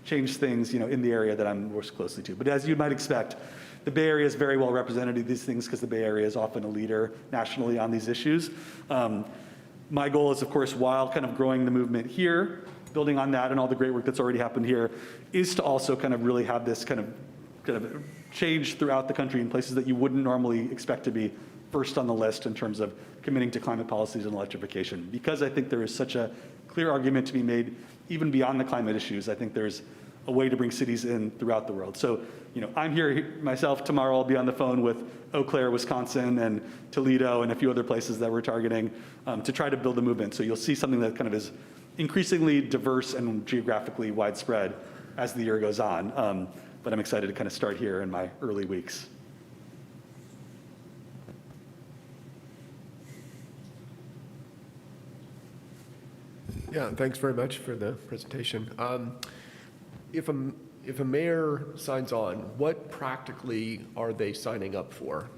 change things, in the area that I'm most closely to. But as you might expect, the Bay Area is very well represented in these things because the Bay Area is often a leader nationally on these issues. My goal is, of course, while kind of growing the movement here, building on that and all the great work that's already happened here, is to also kind of really have this kind of change throughout the country in places that you wouldn't normally expect to be first on the list in terms of committing to climate policies and electrification. Because I think there is such a clear argument to be made, even beyond the climate issues. I think there's a way to bring cities in throughout the world. So, I'm here myself. Tomorrow I'll be on the phone with Eau Claire, Wisconsin, and Toledo, and a few other places that we're targeting to try to build a movement. So you'll see something that kind of is increasingly diverse and geographically widespread as the year goes on. But I'm excited to kind of start here in my early weeks. Yeah, thanks very much for the presentation. If a mayor signs on, what practically are they signing up for?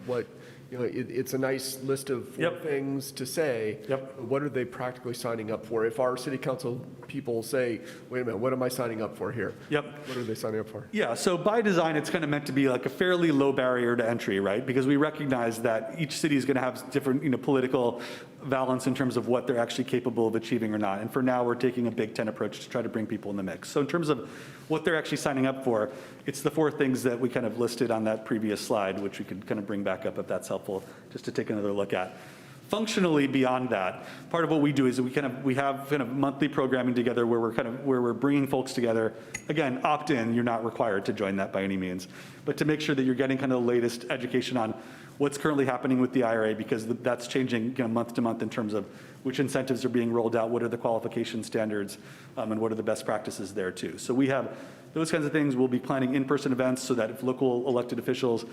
It's a nice list of four things to say. Yep. What are they practically signing up for? If our city council people say, wait a minute, what am I signing up for here? Yep. What are they signing up for? Yeah, so by design, it's kind of meant to be like a fairly low barrier to entry, right? Because we recognize that each city is going to have different, political balance in terms of what they're actually capable of achieving or not. And for now, we're taking a Big Ten approach to try to bring people in the mix. So in terms of what they're actually signing up for, it's the four things that we kind of listed on that previous slide, which we could kind of bring back up if that's helpful, just to take another look at. Functionally, beyond that, part of what we do is we have kind of monthly programming together where we're bringing folks together. Again, opt in. You're not required to join that by any means, but to make sure that you're getting kind of the latest education on what's currently happening with the IRA, because that's changing month to month in terms of which incentives are being rolled out, what are the qualification standards, and what are the best practices there too. So we have those kinds of things. We'll be planning in-person events so that if local elected officials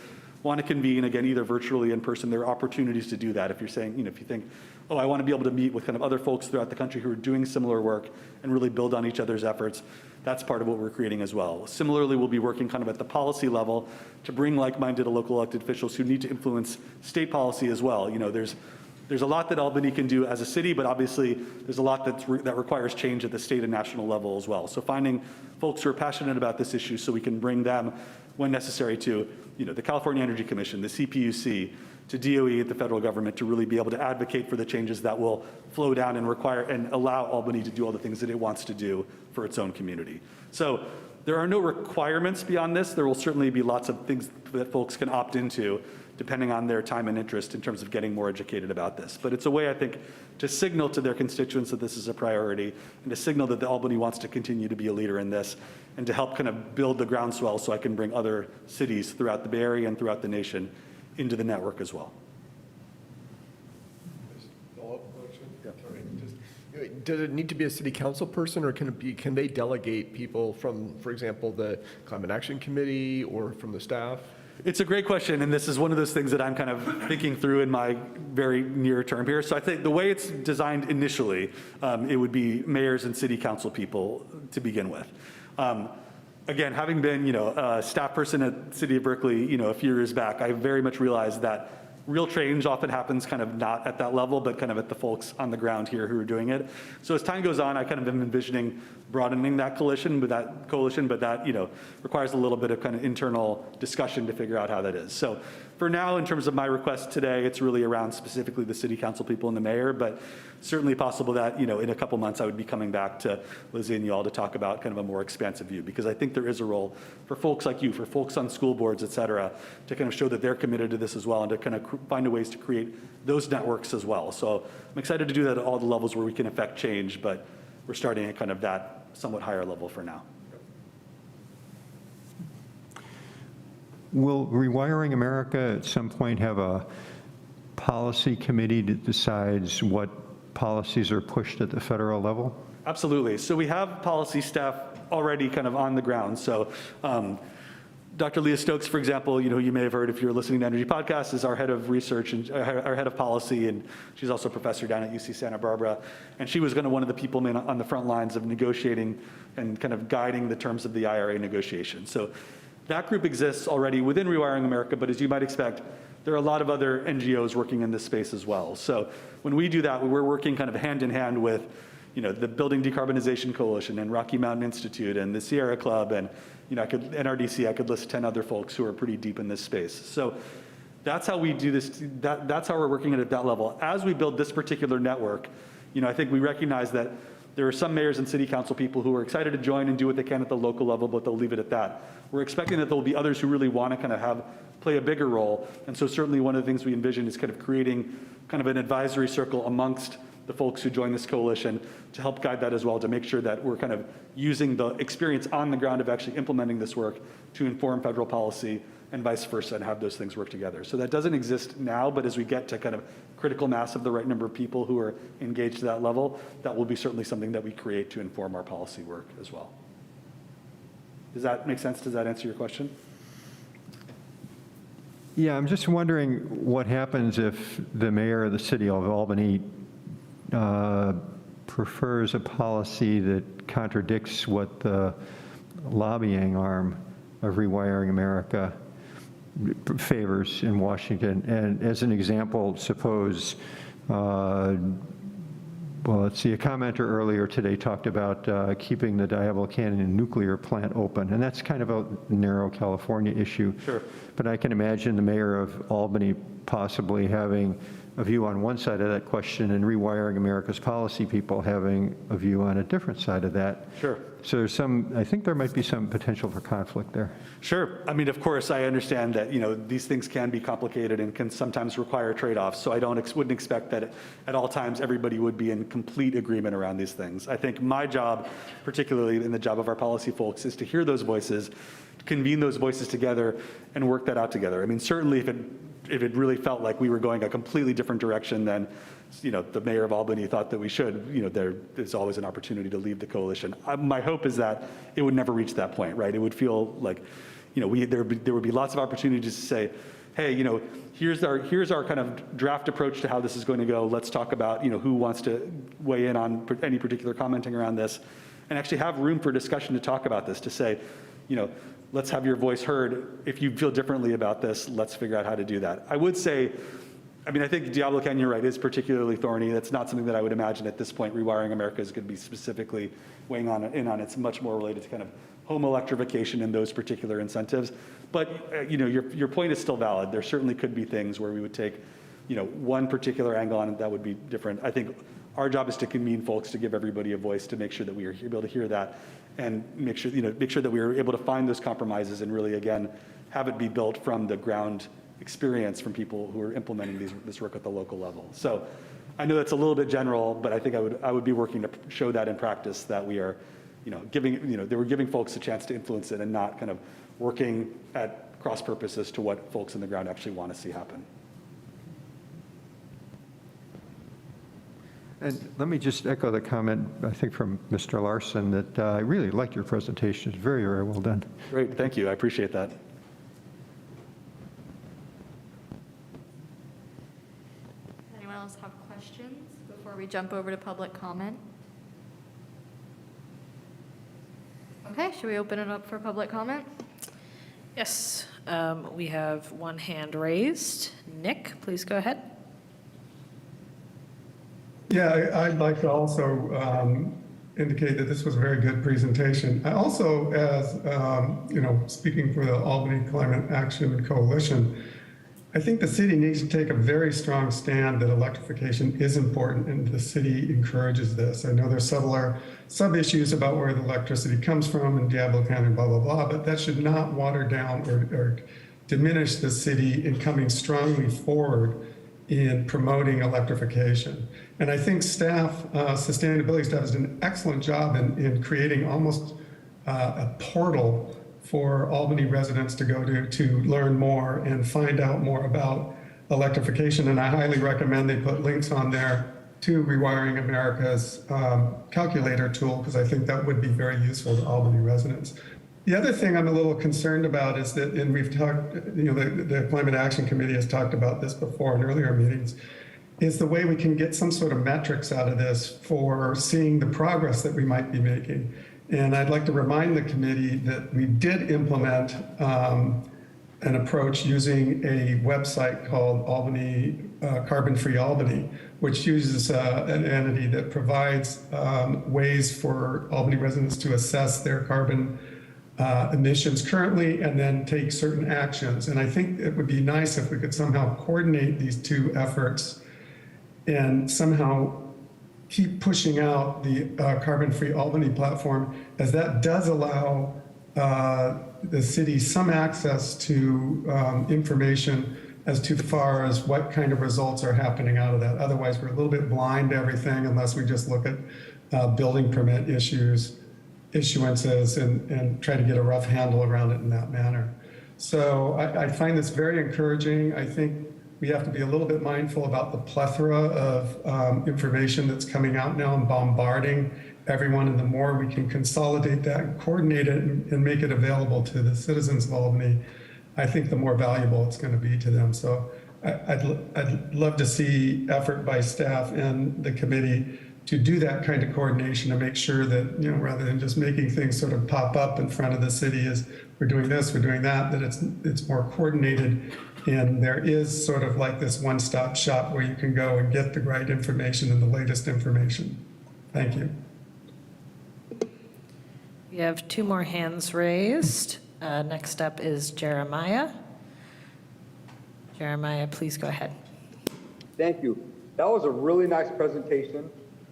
want to convene, again, either virtually or in person, there are opportunities to do that. If you're saying, if you think, oh, I want to be able to meet with kind of other folks throughout the country who are doing similar work and really build on each other's efforts, that's part of what we're creating as well. Similarly, we'll be working kind of at the policy level to bring like-minded local elected officials who need to influence state policy as well. There's a lot that Albany can do as a city, but obviously there's a lot that requires change at the state and national level as well. So finding folks who are passionate about this issue so we can bring them, when necessary, to the California Energy Commission, the CPUC, to DOE at the federal government, to really be able to advocate for the changes that will flow down and require and allow Albany to do all the things that it wants to do for its own community. So there are no requirements beyond this. There will certainly be lots of things that folks can opt into depending on their time and interest in terms of getting more educated about this. But it's a way, I think, to signal to their constituents that this is a priority and to signal that Albany wants to continue to be a leader in this and to help kind of build the groundswell so I can bring other cities throughout the Bay Area and throughout the nation into the network as well. Follow-up question? Yeah. All right. Does it need to be a city council person, or can they delegate people from, for example, the Climate Action Committee or from the staff? It's a great question, and this is one of those things that I'm kind of thinking through in my very near term here. So I think the way it's designed initially, it would be mayors and city council people to begin with. Again, having been, a staff person at City of Berkeley, a few years back, I very much realized that real change often happens kind of not at that level, but kind of at the folks on the ground here who are doing it. So as time goes on, I kind of am envisioning broadening that coalition, but that requires a little bit of kind of internal discussion to figure out how that is. So for now, in terms of my request today, it's really around specifically the city council people and the mayor, but certainly possible that, in a couple months, I would be coming back to Lizzie and you all to talk about kind of a more expansive view, because I think there is a role for folks like you, for folks on school boards, et cetera, to kind of show that they're committed to this as well and to kind of find ways to create those networks as well. So I'm excited to do that at all the levels where we can affect change, but we're starting at kind of that somewhat higher level for now. Will Rewiring America at some point have a policy committee that decides what policies are pushed at the federal level? Absolutely. So we have policy staff already kind of on the ground. So Dr. Leah Stokes, for example, you may have heard if you're listening to Energy Podcast, is our head of research and our head of policy, and she's also a professor down at UC Santa Barbara. And she was one of the people on the front lines of negotiating and kind of guiding the terms of the IRA negotiation. So that group exists already within Rewiring America, but as you might expect, there are a lot of other NGOs working in this space as well. So when we do that, we're working kind of hand in hand with the Building Decarbonization Coalition and Rocky Mountain Institute and the Sierra Club and NRDC, I could list 10 other folks who are pretty deep in this space. So that's how we do this. That's how we're working at that level. As we build this particular network, I think we recognize that there are some mayors and city council people who are excited to join and do what they can at the local level, but they'll leave it at that. We're expecting that there will be others who really want to kind of play a bigger role. And so certainly one of the things we envision is kind of creating kind of an advisory circle amongst the folks who join this coalition to help guide that as well, to make sure that we're kind of using the experience on the ground of actually implementing this work to inform federal policy and vice versa, and have those things work together. So that doesn't exist now, but as we get to kind of critical mass of the right number of people who are engaged to that level, that will be certainly something that we create to inform our policy work as well. Does that make sense? Does that answer your question? Yeah, I'm just wondering what happens if the mayor of the city of Albany prefers a policy that contradicts what the lobbying arm of Rewiring America favors in Washington. And as an example, suppose, let's see, a commenter earlier today talked about keeping the Diablo Canyon nuclear plant open, and that's kind of a narrow California issue. Sure. But I can imagine the mayor of Albany possibly having a view on one side of that question and Rewiring America's policy people having a view on a different side of that. Sure. So I think there might be some potential for conflict there. Sure. I mean, of course, I understand that, these things can be complicated and can sometimes require trade-offs. So I wouldn't expect that at all times everybody would be in complete agreement around these things. I think my job, particularly in the job of our policy folks, is to hear those voices, convene those voices together, and work that out together. I mean, certainly if it really felt like we were going a completely different direction than, the mayor of Albany thought that we should, there's always an opportunity to leave the coalition. My hope is that it would never reach that point, right? It would feel like, there would be lots of opportunities to say, hey, here's our kind of draft approach to how this is going to go. Let's talk about, who wants to weigh in on any particular commenting around this, and actually have room for discussion to talk about this, to say, let's have your voice heard. If you feel differently about this, let's figure out how to do that. I would say, I think Diablo Canyon, you're right, is particularly thorny. That's not something that I would imagine at this point Rewiring America is going to be specifically weighing in on. It's much more related to kind of home electrification and those particular incentives. But your point is still valid. There certainly could be things where we would take one particular angle on it that would be different. I think our job is to convene folks, to give everybody a voice, to make sure that we are able to hear that, and make sure that we are able to find those compromises and really, again, have it be built from the ground experience from people who are implementing this work at the local level. So I know that's a little bit general, but I think I would be working to show that in practice, that we are, that we're giving folks a chance to influence it and not kind of working at cross purposes to what folks on the ground actually want to see happen. And let me just echo the comment, I think, from Mr. Larson, that I really liked your presentation. It's very, very well done. Great, thank you, I appreciate that. Anyone else have questions before we jump over to public comment? Okay, should we open it up for public comment? Yes, we have one hand raised. Nick, please go ahead. Yeah, I'd like to also indicate that this was a very good presentation. I also, as speaking for the Albany Climate Action Coalition, I think the city needs to take a very strong stand that electrification is important, and the city encourages this. I know there's sub-issues about where the electricity comes from in Diablo County, blah, blah, blah, but that should not water down or diminish the city in coming strongly forward in promoting electrification. And I think staff, sustainability staff, has done an excellent job in creating almost a portal for Albany residents to go to learn more and find out more about electrification. And I highly recommend they put links on there to Rewiring America's calculator tool, because I think that would be very useful to Albany residents. The other thing I'm a little concerned about is that, and we've talked, the Climate Action Committee has talked about this before in earlier meetings, is the way we can get some sort of metrics out of this for seeing the progress that we might be making. And I'd like to remind the committee that we did implement an approach using a website called Albany, Carbon-Free Albany, which uses an entity that provides ways for Albany residents to assess their carbon emissions currently and then take certain actions. And I think it would be nice if we could somehow coordinate these two efforts and somehow keep pushing out the Carbon-Free Albany platform, as that does allow the city some access to information as to far as what kind of results are happening out of that. Otherwise, we're a little bit blind to everything unless we just look at building permit issuances and try to get a rough handle around it in that manner. So I find this very encouraging. I think we have to be a little bit mindful about the plethora of information that's coming out now and bombarding everyone. And the more we can consolidate that and coordinate it and make it available to the citizens of Albany, I think the more valuable it's going to be to them. So I'd love to see effort by staff and the committee to do that kind of coordination to make sure that, rather than just making things sort of pop up in front of the city as we're doing this, we're doing that, that it's more coordinated. And there is sort of like this one-stop shop where you can go and get the right information and the latest information. Thank you. We have two more hands raised. Next up is Jeremiah. Jeremiah, please go ahead. Thank you. That was a really nice presentation.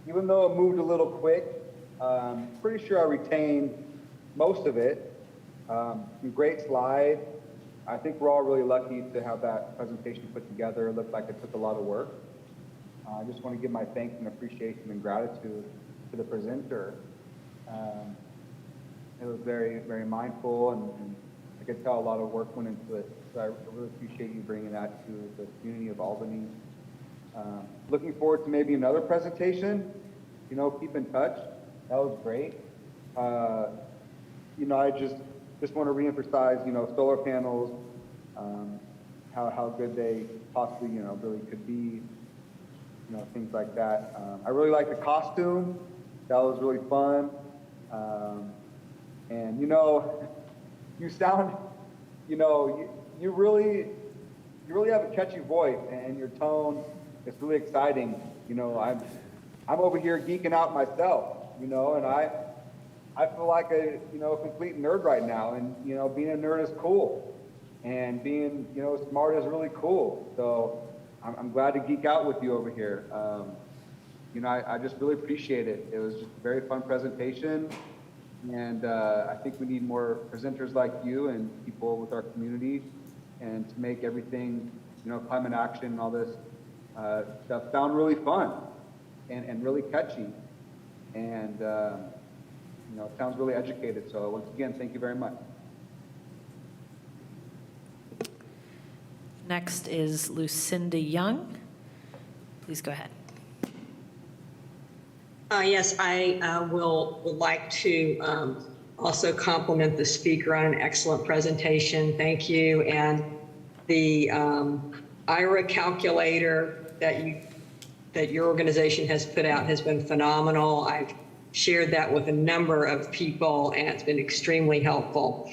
Even though it moved a little quick, pretty sure I retained most of it. Some great slides. I think we're all really lucky to have that presentation put together. It looked like it took a lot of work. I just want to give my thanks and appreciation and gratitude to the presenter. It was very, very mindful, and I could tell a lot of work went into it. So I really appreciate you bringing that to the community of Albany. Looking forward to maybe another presentation. Keep in touch. That was great. I just want to reemphasize, solar panels, how good they possibly, really could be, things like that. I really like the costume. That was really fun. And, you sound, you really have a catchy voice, and your tone is really exciting. I'm over here geeking out myself, and I feel like a complete nerd right now, and being a nerd is cool, and being smart is really cool. So I'm glad to geek out with you over here. I just really appreciate it. It was just a very fun presentation, and I think we need more presenters like you and people with our community, and to make everything climate action and all this stuff sound really fun and really catchy, and it sounds really educated. So once again, thank you very much. Next is Lucinda Young. Please go ahead. Yes, I would like to also compliment the speaker on an excellent presentation. Thank you. And the IRA calculator that your organization has put out has been phenomenal. I've shared that with a number of people, and it's been extremely helpful.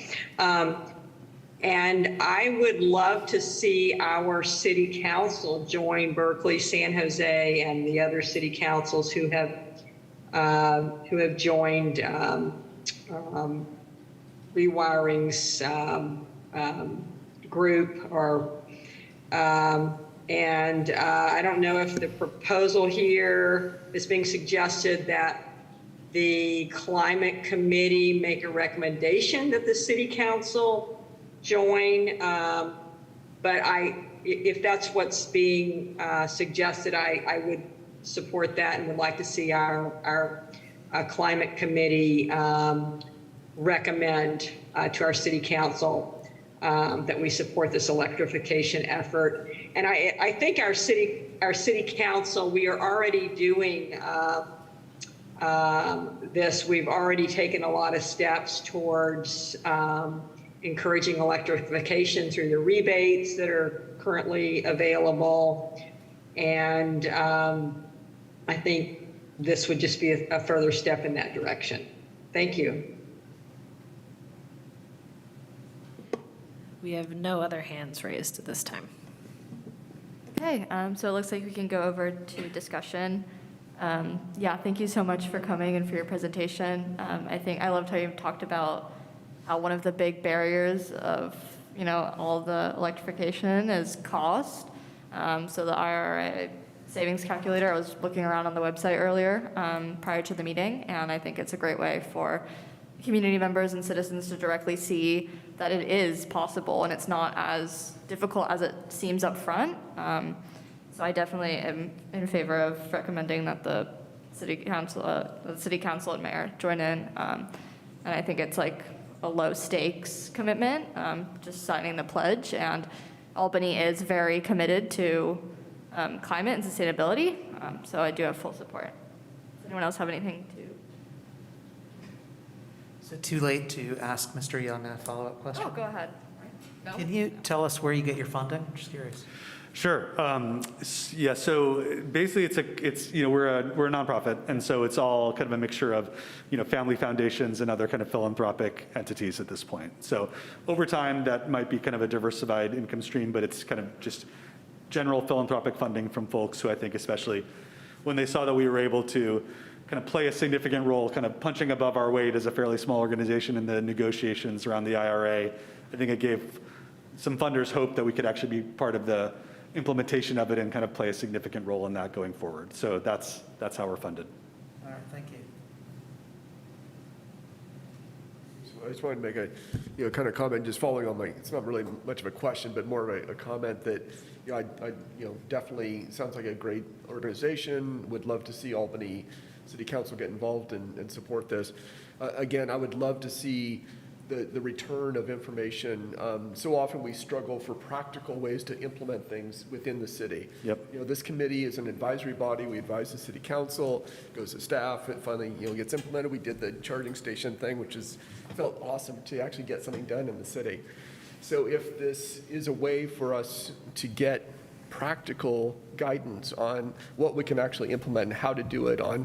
And I would love to see our city council join Berkeley, San Jose, and the other city councils who have joined Rewiring's group, and I don't know if the proposal here is being suggested that the climate committee make a recommendation that the city council join, but if that's what's being suggested, I would support that and would like to see our climate committee recommend to our city council that we support this electrification effort. And I think our city council, we are already doing this. We've already taken a lot of steps towards encouraging electrification through the rebates that are currently available. And I think this would just be a further step in that direction. Thank you. We have no other hands raised at this time. Okay, so it looks like we can go over to discussion. Yeah, thank you so much for coming and for your presentation. I loved how you talked about how one of the big barriers of, all the electrification is cost. So the IRA savings calculator, I was looking around on the website earlier prior to the meeting, and I think it's a great way for community members and citizens to directly see that it is possible and it's not as difficult as it seems up front. So I definitely am in favor of recommending that the city council and mayor join in. And I think it's like a low stakes commitment, just signing the pledge. And Albany is very committed to climate and sustainability. So I do have full support. Does anyone else have anything to? Is it too late to ask Mr. Young a follow-up question? Oh, go ahead. No? Can you tell us where you get your funding? Just curious. Sure. Yeah. So basically, we're a nonprofit, and so it's all kind of a mixture of, family foundations and other kind of philanthropic entities at this point. So over time, that might be kind of a diversified income stream, but it's kind of just general philanthropic funding from folks who I think, especially when they saw that we were able to kind of play a significant role, kind of punching above our weight as a fairly small organization in the negotiations around the IRA, I think it gave some funders hope that we could actually be part of the implementation of it and kind of play a significant role in that going forward. So that's how we're funded. All right, thank you. So I just wanted to make a, kind of comment, just following on it's not really much of a question, but more of a comment that, I definitely sounds like a great organization. Would love to see Albany City Council get involved and support this. Again, I would love to see the return of information. So often we struggle for practical ways to implement things within the city. Yep. This committee is an advisory body. We advise the city council, goes to staff, it finally, gets implemented. We did the charging station thing, which felt awesome to actually get something done in the city. So if this is a way for us to get practical guidance on what we can actually implement and how to do it on,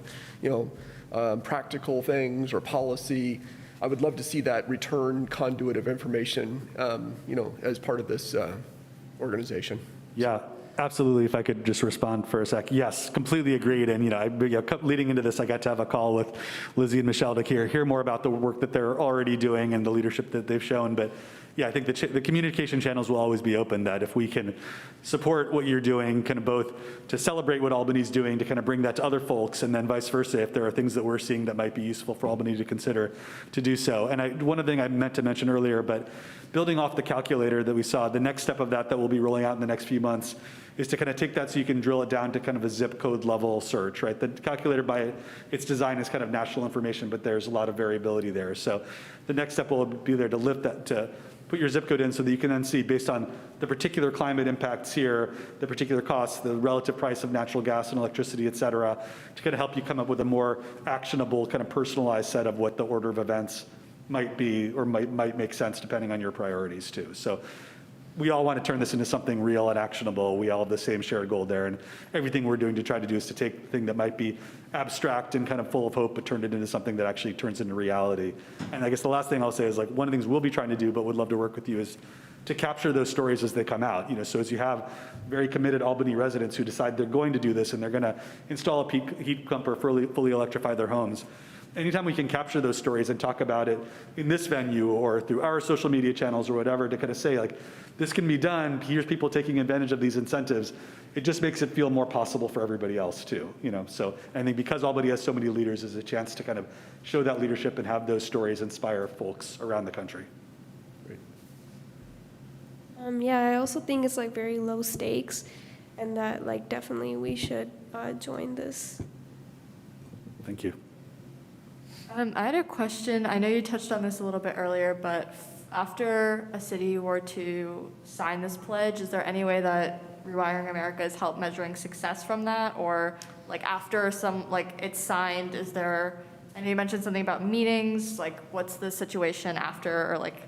practical things or policy, I would love to see that return conduit of information, as part of this organization. Yeah, absolutely. If I could just respond for a sec. Yes, completely agreed. And, leading into this, I got to have a call with Lizzie and Michelle to hear more about the work that they're already doing and the leadership that they've shown. But yeah, I think the communication channels will always be open, that if we can support what you're doing, kind of both to celebrate what Albany's doing, to kind of bring that to other folks, and then vice versa, if there are things that we're seeing that might be useful for Albany to consider, to do so. And one other thing I meant to mention earlier, but building off the calculator that we saw, the next step of that we'll be rolling out in the next few months is to kind of take that so you can drill it down to kind of a zip code level search, right? The calculator by its design is kind of national information, but there's a lot of variability there. So the next step will be there to lift that, to put your zip code in so that you can then see, based on the particular climate impacts here, the particular costs, the relative price of natural gas and electricity, et cetera, to kind of help you come up with a more actionable, kind of personalized set of what the order of events might be, or might make sense depending on your priorities too. So we all want to turn this into something real and actionable. We all have the same shared goal there, and everything we're doing to try to do is to take the thing that might be abstract and kind of full of hope, but turn it into something that actually turns into reality. And I guess the last thing I'll say is, like, one of the things we'll be trying to do, but would love to work with you, is to capture those stories as they come out. You know, so as you have very committed Albany residents who decide they're going to do this and they're going to install a heat pump or fully electrify their homes, anytime we can capture those stories and talk about it in this venue or through our social media channels or whatever, to kind of say, like, this can be done, here's people taking advantage of these incentives, it just makes it feel more possible for everybody else too, you know? So I think because Albany has so many leaders, is a chance to kind of show that leadership and have those stories inspire folks around the country. Yeah, I also think it's like very low stakes, and that like definitely we should join this. Thank you. I had a question. I know you touched on this a little bit earlier, but after a city were to sign this pledge, is there any way that Rewiring America has helped measuring success from that? Or like after it's signed, is there, I know you mentioned something about meetings, like what's the situation after, or like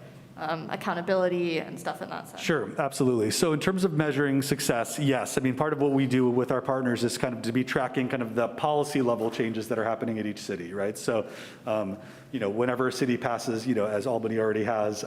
accountability and stuff in that sense? Sure, absolutely. So in terms of measuring success, yes. I mean, part of what we do with our partners is kind of to be tracking kind of the policy level changes that are happening at each city, right? So, you know, whenever a city passes, you know, as Albany already has,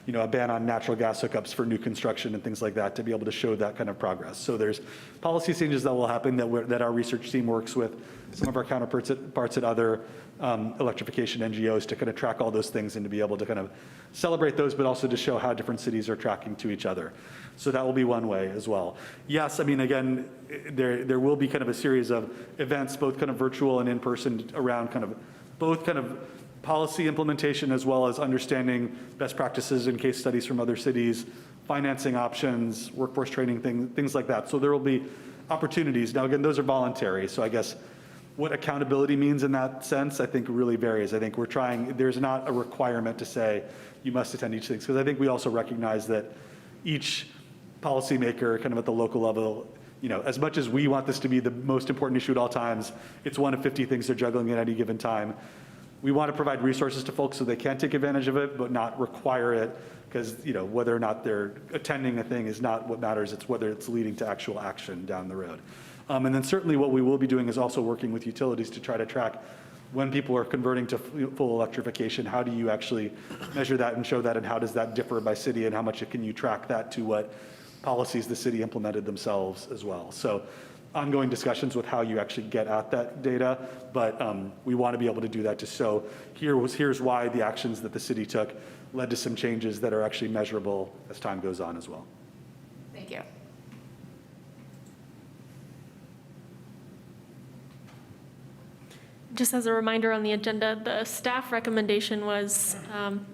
you know, a ban on natural gas hookups for new construction and things like that, to be able to show that kind of progress. So there's policy changes that will happen that our research team works with some of our counterparts at other electrification NGOs to kind of track all those things and to be able to kind of celebrate those, but also to show how different cities are tracking to each other. So that will be one way as well. Yes, I mean, again, there will be kind of a series of events, both kind of virtual and in person, around kind of both kind of policy implementation as well as understanding best practices and case studies from other cities, financing options, workforce training, things like that. So there will be opportunities. Now, again, those are voluntary. So I guess what accountability means in that sense, I think really varies. I think we're trying, there's not a requirement to say you must attend each thing, because I think we also recognize that each policymaker kind of at the local level, you know, as much as we want this to be the most important issue at all times, it's one of 50 things they're juggling at any given time. We want to provide resources to folks so they can take advantage of it, but not require it, because, you know, whether or not they're attending a thing is not what matters, it's whether it's leading to actual action down the road. And then certainly what we will be doing is also working with utilities to try to track when people are converting to full electrification, how do you actually measure that and show that, and how does that differ by city, and how much can you track that to what policies the city implemented themselves as well. So ongoing discussions with how you actually get at that data, but we want to be able to do that to show here's why the actions that the city took led to some changes that are actually measurable as time goes on as well. Thank you. Just as a reminder on the agenda, the staff recommendation was,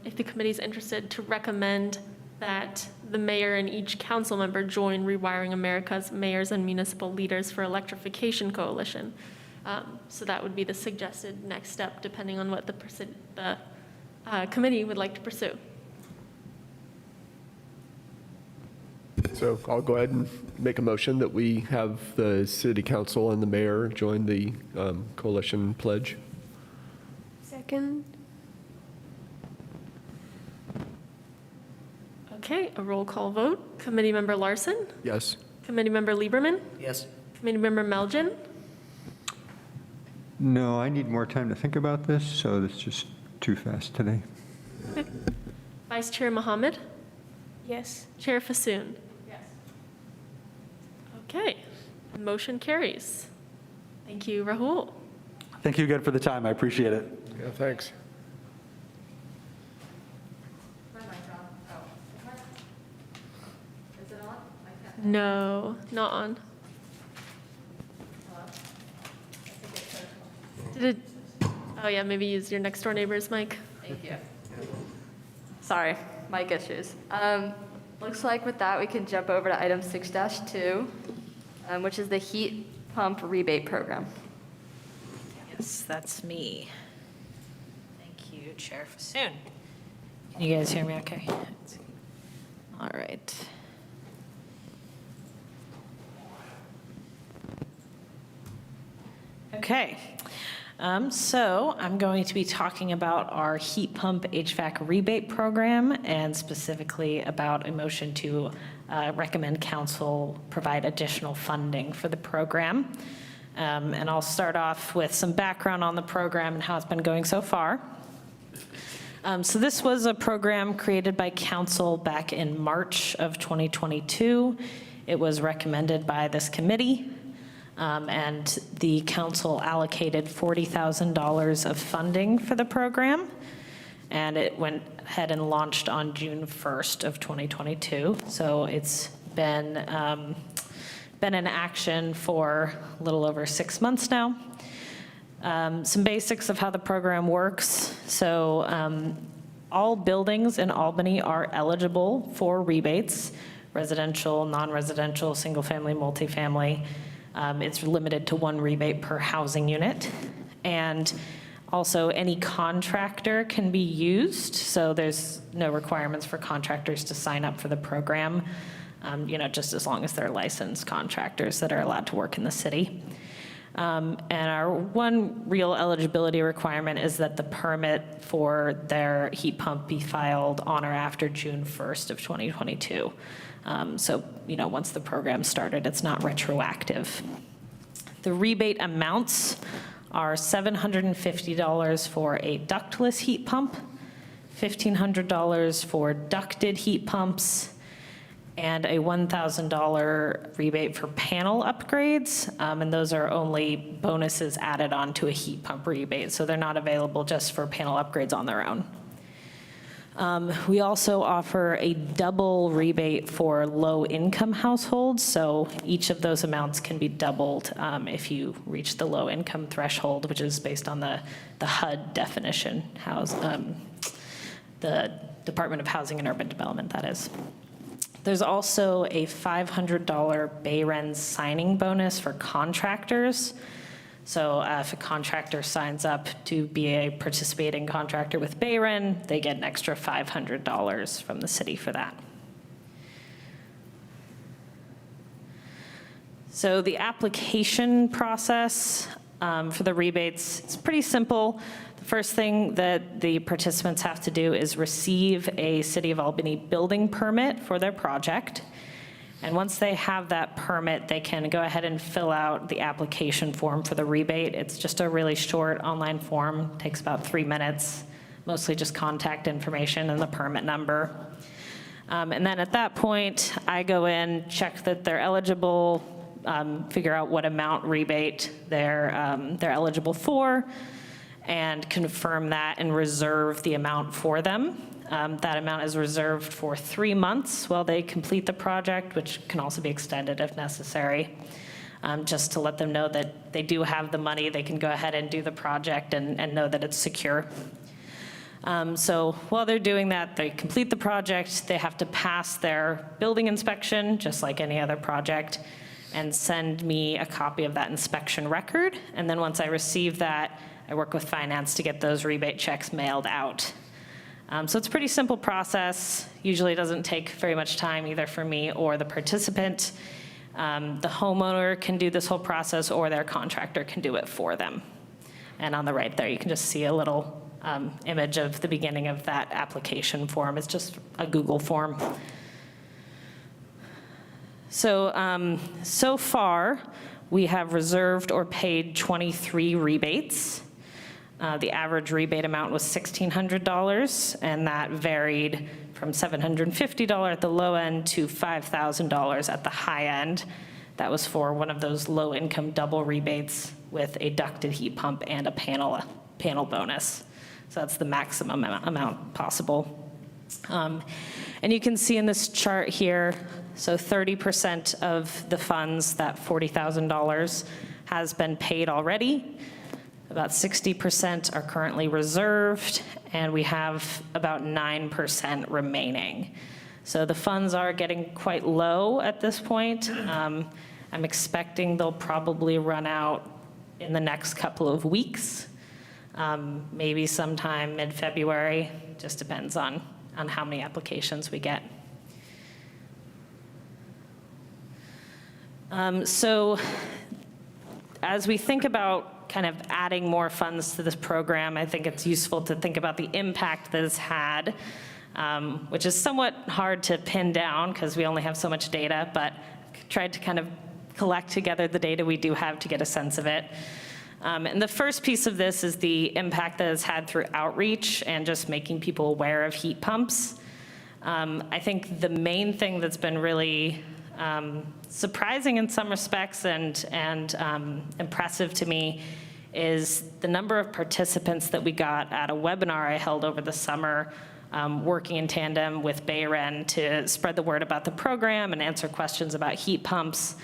if the committee's interested, to recommend that the mayor and each council member join Rewiring America's Mayors and Municipal Leaders for Electrification Coalition. So that would be the suggested next step, depending on what the committee would like to pursue. So I'll go ahead and make a motion that we have the city council and the mayor join the coalition pledge. Second. Okay, a roll call vote. Committee Member Larson? Yes. Committee Member Lieberman? Yes. Committee Member Melgen? No, I need more time to think about this, so it's just too fast today. Okay. Vice Chair Mohammed? Yes. Chair Fasoon? Yes. Okay, motion carries. Thank you, Rahul. Thank you again for the time, I appreciate it. Yeah, thanks. Is it on? No, not on. Did it? Oh yeah, maybe use your next door neighbor's mic. Thank you. Sorry, mic issues. Looks like with that, we can jump over to item 6-2. which is the Heat Pump Rebate Program. Yes, that's me. Thank you, Chair Fasoon. Can you guys hear me okay? All right. Okay. So I'm going to be talking about our heat pump HVAC rebate program and specifically about a motion to recommend council provide additional funding for the program. And I'll start off with some background on the program and how it's been going so far. So this was a program created by council back in March of 2022. It was recommended by this committee. And the council allocated $40,000 of funding for the program, and it went ahead and launched on June 1st of 2022. So it's been in action for a little over 6 months now. Some basics of how the program works. So all buildings in Albany are eligible for rebates, residential, non-residential, single-family, multifamily. It's limited to 1 rebate per housing unit. And also any contractor can be used. So there's no requirements for contractors to sign up for the program, just as long as they're licensed contractors that are allowed to work in the city. And our one real eligibility requirement is that the permit for their heat pump be filed on or after June 1st of 2022. So, once the program started, it's not retroactive. The rebate amounts are $750 for a ductless heat pump, $1,500 for ducted heat pumps, and a $1,000 rebate for panel upgrades. And those are only bonuses added on to a heat pump rebate, so they're not available just for panel upgrades on their own. We also offer a double rebate for low-income households, so each of those amounts can be doubled if you reach the low-income threshold, which is based on the HUD definition, the Department of Housing and Urban Development, that is. There's also a $500 Bayren signing bonus for contractors. So if a contractor signs up to be a participating contractor with Bayren, they get an extra $500 from the city for that. So the application process for the rebates, it's pretty simple. The first thing that the participants have to do is receive a City of Albany building permit for their project. And once they have that permit, they can go ahead and fill out the application form for the rebate. It's just a really short online form, takes about 3 minutes, mostly just contact information and the permit number. And then at that point, I go in, check that they're eligible, figure out what amount rebate they're eligible for, and confirm that and reserve the amount for them. That amount is reserved for 3 months while they complete the project, which can also be extended if necessary, just to let them know that they do have the money, they can go ahead and do the project and know that it's secure. So while they're doing that, they complete the project, they have to pass their building inspection, just like any other project, and send me a copy of that inspection record. And then once I receive that, I work with finance to get those rebate checks mailed out. So it's a pretty simple process. Usually doesn't take very much time either for me or the participant. The homeowner can do this whole process or their contractor can do it for them. And on the right there, you can just see a little image of the beginning of that application form. It's just a Google form. So, so far, we have reserved or paid 23 rebates. The average rebate amount was $1,600, and that varied from $750 at the low end to $5,000 at the high end. That was for one of those low-income double rebates with a ducted heat pump and a panel bonus. So that's the maximum amount possible. And you can see in this chart here, so 30% of the funds, that $40,000, has been paid already. About 60% are currently reserved, and we have about 9% remaining. So the funds are getting quite low at this point, and I'm expecting they'll probably run out in the next couple of weeks, maybe sometime mid-February, just depends on how many applications we get. So as we think about kind of adding more funds to this program, I think it's useful to think about the impact that it's had, which is somewhat hard to pin down because we only have so much data, but tried to kind of collect together the data we do have to get a sense of it. And the first piece of this is the impact that it's had through outreach and just making people aware of heat pumps. I think the main thing that's been really surprising in some respects and impressive to me is the number of participants that we got at a webinar I held over the summer, working in tandem with BayREN to spread the word about the program and answer questions about heat pumps.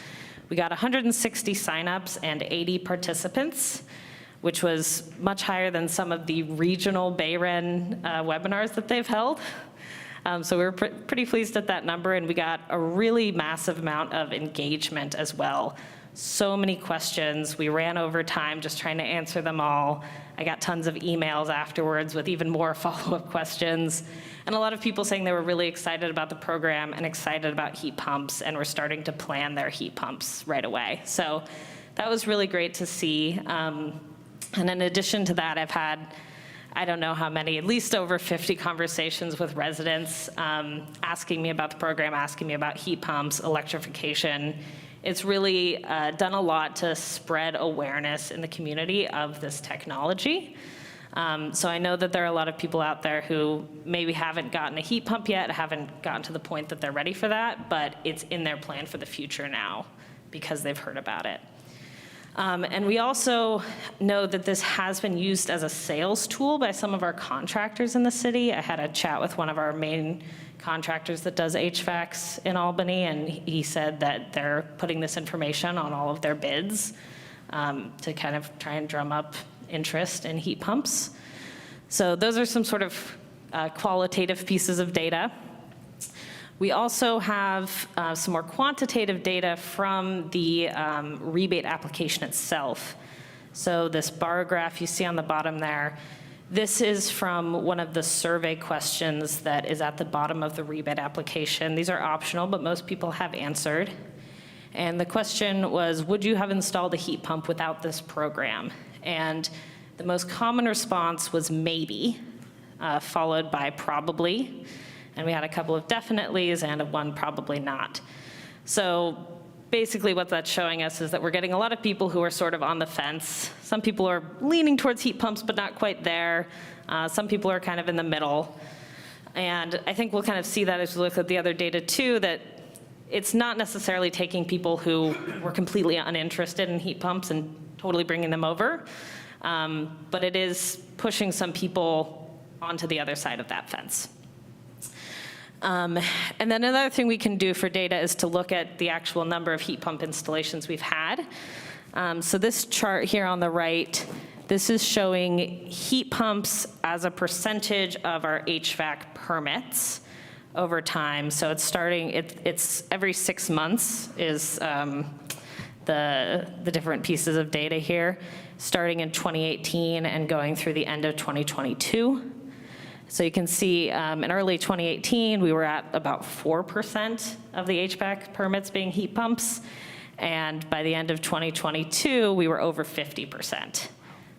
We got 160 signups and 80 participants, which was much higher than some of the regional BayREN webinars that they've held. So we were pretty pleased at that number, and we got a really massive amount of engagement as well. So many questions. We ran over time just trying to answer them all. I got tons of emails afterwards with even more follow-up questions. And a lot of people saying they were really excited about the program and excited about heat pumps and were starting to plan their heat pumps right away. So that was really great to see. And in addition to that, I've had, I don't know how many, at least over 50 conversations with residents asking me about the program, asking me about heat pumps, electrification. It's really done a lot to spread awareness in the community of this technology. So I know that there are a lot of people out there who maybe haven't gotten a heat pump yet, haven't gotten to the point that they're ready for that, but it's in their plan for the future now because they've heard about it. And we also know that this has been used as a sales tool by some of our contractors in the city. I had a chat with one of our main contractors that does HVACs in Albany, and he said that they're putting this information on all of their bids to kind of try and drum up interest in heat pumps. So those are some sort of qualitative pieces of data. We also have some more quantitative data from the rebate application itself. So this bar graph you see on the bottom there, this is from one of the survey questions that is at the bottom of the rebate application. These are optional, but most people have answered. And the question was, would you have installed a heat pump without this program? And the most common response was maybe, followed by probably. And we had a couple of definitelys and one probably not. So basically what that's showing us is that we're getting a lot of people who are sort of on the fence. Some people are leaning towards heat pumps, but not quite there. Some people are kind of in the middle. And I think we'll kind of see that as we look at the other data too, that it's not necessarily taking people who were completely uninterested in heat pumps and totally bringing them over, but it is pushing some people onto the other side of that fence. And then another thing we can do for data is to look at the actual number of heat pump installations we've had. So this chart here on the right, this is showing heat pumps as a percentage of our HVAC permits over time. So it's starting, it's every 6 months is the different pieces of data here, starting in 2018 and going through the end of 2022. So you can see in early 2018, we were at about 4% of the HVAC permits being heat pumps. And by the end of 2022, we were over 50%.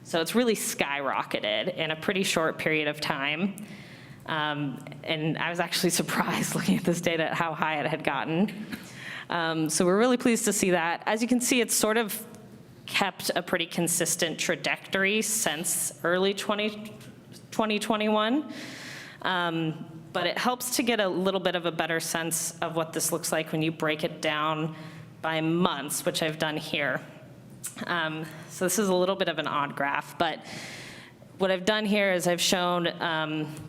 So it's really skyrocketed in a pretty short period of time. And I was actually surprised looking at this data at how high it had gotten. So we're really pleased to see that. As you can see, it's sort of kept a pretty consistent trajectory since early 2021. But it helps to get a little bit of a better sense of what this looks like when you break it down by months, which I've done here. So this is a little bit of an odd graph, but what I've done here is I've shown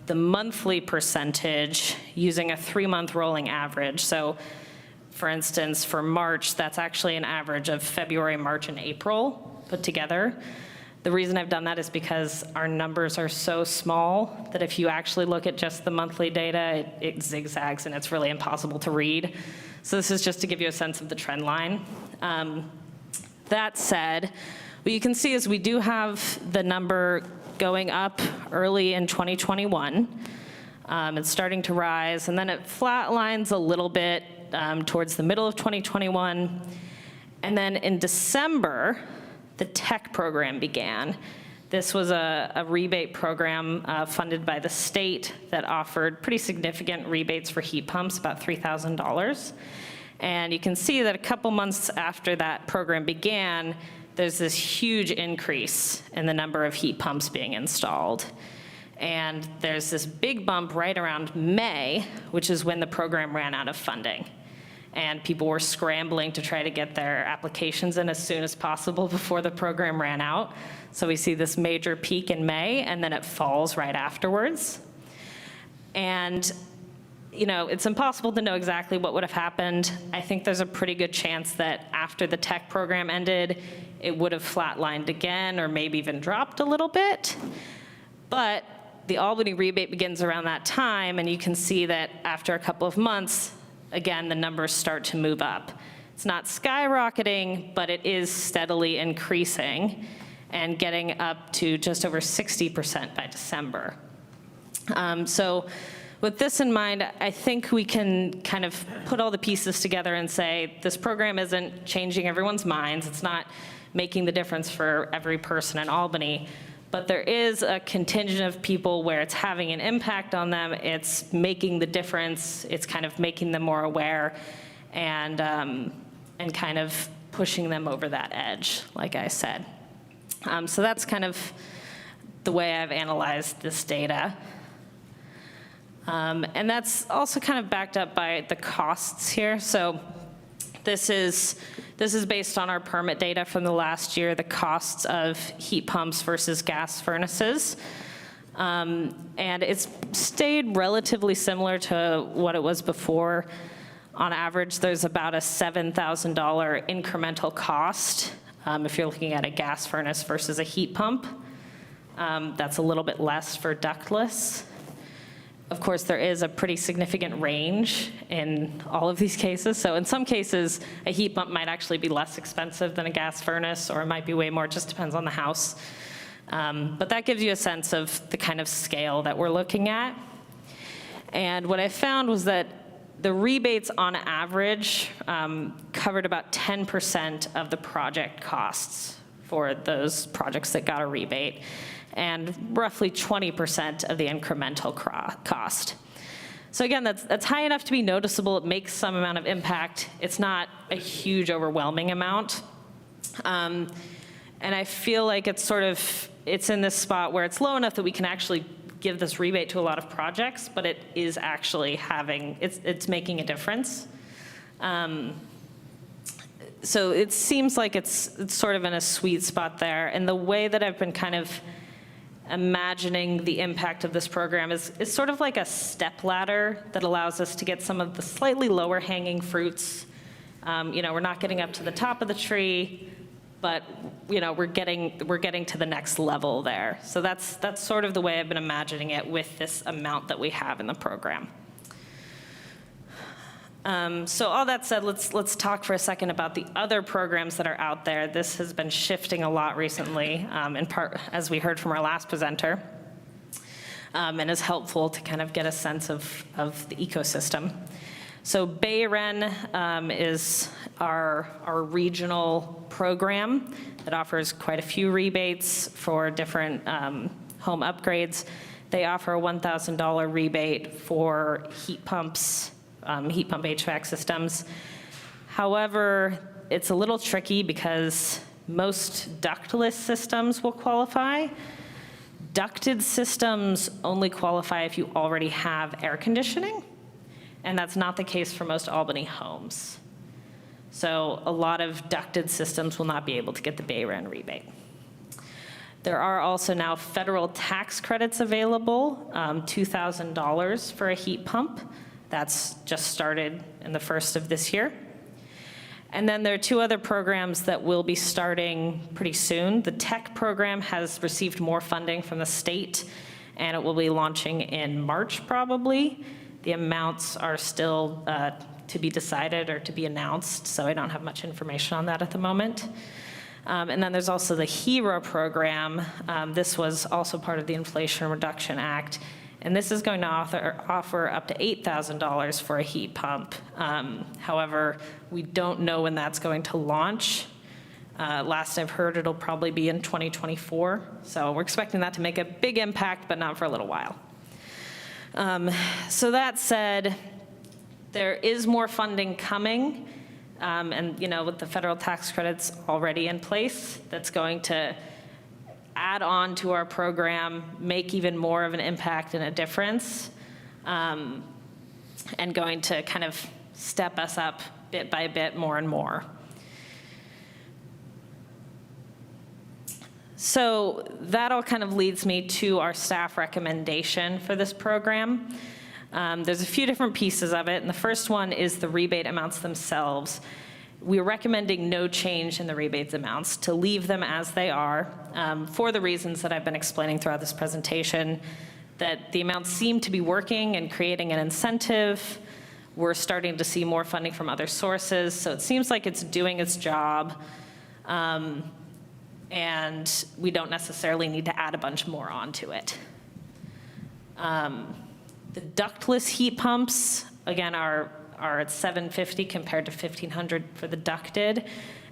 the monthly percentage using a 3-month rolling average. So for instance, for March, that's actually an average of February, March, and April put together. The reason I've done that is because our numbers are so small that if you actually look at just the monthly data, it zigzags and it's really impossible to read. So this is just to give you a sense of the trend line. That said, what you can see is we do have the number going up early in 2021. It's starting to rise, and then it flatlines a little bit towards the middle of 2021. And then in December, the tech program began. This was a rebate program funded by the state that offered pretty significant rebates for heat pumps, about $3,000. And you can see that a couple months after that program began, there's this huge increase in the number of heat pumps being installed. And there's this big bump right around May, which is when the program ran out of funding. And people were scrambling to try to get their applications in as soon as possible before the program ran out. So we see this major peak in May, and then it falls right afterwards. And you know, it's impossible to know exactly what would have happened. I think there's a pretty good chance that after the tech program ended, it would have flatlined again or maybe even dropped a little bit. But the Albany rebate begins around that time, and you can see that after a couple of months, again, the numbers start to move up. It's not skyrocketing, but it is steadily increasing and getting up to just over 60% by December. So with this in mind, I think we can kind of put all the pieces together and say, this program isn't changing everyone's minds. It's not making the difference for every person in Albany. But there is a contingent of people where it's having an impact on them. It's making the difference. It's kind of making them more aware and kind of pushing them over that edge, like I said. So that's kind of the way I've analyzed this data. And that's also kind of backed up by the costs here. So this is based on our permit data from the last year, the costs of heat pumps versus gas furnaces. And it's stayed relatively similar to what it was before. On average, there's about a $7,000 incremental cost if you're looking at a gas furnace versus a heat pump. That's a little bit less for ductless. Of course, there is a pretty significant range in all of these cases. So in some cases, a heat pump might actually be less expensive than a gas furnace, or it might be way more, it just depends on the house. But that gives you a sense of the kind of scale that we're looking at. And what I found was that the rebates on average covered about 10% of the project costs for those projects that got a rebate, and roughly 20% of the incremental cost. So again, that's high enough to be noticeable. It makes some amount of impact. It's not a huge, overwhelming amount. And I feel like it's in this spot where it's low enough that we can actually give this rebate to a lot of projects, but it is actually it's making a difference. So it seems like it's sort of in a sweet spot there. And the way that I've been kind of imagining the impact of this program is sort of like a step ladder that allows us to get some of the slightly lower hanging fruits. We're not getting up to the top of the tree, but we're getting to the next level there. So that's sort of the way I've been imagining it with this amount that we have in the program. So all that said, let's talk for a second about the other programs that are out there. This has been shifting a lot recently, in part, as we heard from our last presenter, and is helpful to kind of get a sense of the ecosystem. So BayREN is our regional program that offers quite a few rebates for different home upgrades. They offer a $1,000 rebate for heat pumps, heat pump HVAC systems. However, it's a little tricky because most ductless systems will qualify. Ducted systems only qualify if you already have air conditioning, and that's not the case for most Albany homes. So a lot of ducted systems will not be able to get the BayREN rebate. There are also now federal tax credits available, $2,000 for a heat pump. That's just started in the first of this year. And then there are two other programs that will be starting pretty soon. The tech program has received more funding from the state, and it will be launching in March probably. The amounts are still to be decided or to be announced, so I don't have much information on that at the moment. And then there's also the HERA program. This was also part of the Inflation Reduction Act, and this is going to offer up to $8,000 for a heat pump. However, we don't know when that's going to launch. Last I've heard, it'll probably be in 2024. So we're expecting that to make a big impact, but not for a little while. So that said, there is more funding coming. And, with the federal tax credits already in place, that's going to add on to our program, make even more of an impact and a difference, and going to kind of step us up bit by bit more and more. So that all kind of leads me to our staff recommendation for this program. There's a few different pieces of it, and the first one is the rebate amounts themselves. We're recommending no change in the rebates amounts, to leave them as they are, for the reasons that I've been explaining throughout this presentation, that the amounts seem to be working and creating an incentive. We're starting to see more funding from other sources, so it seems like it's doing its job, and we don't necessarily need to add a bunch more onto it. The ductless heat pumps, again, are at $750 compared to $1,500 for the ducted.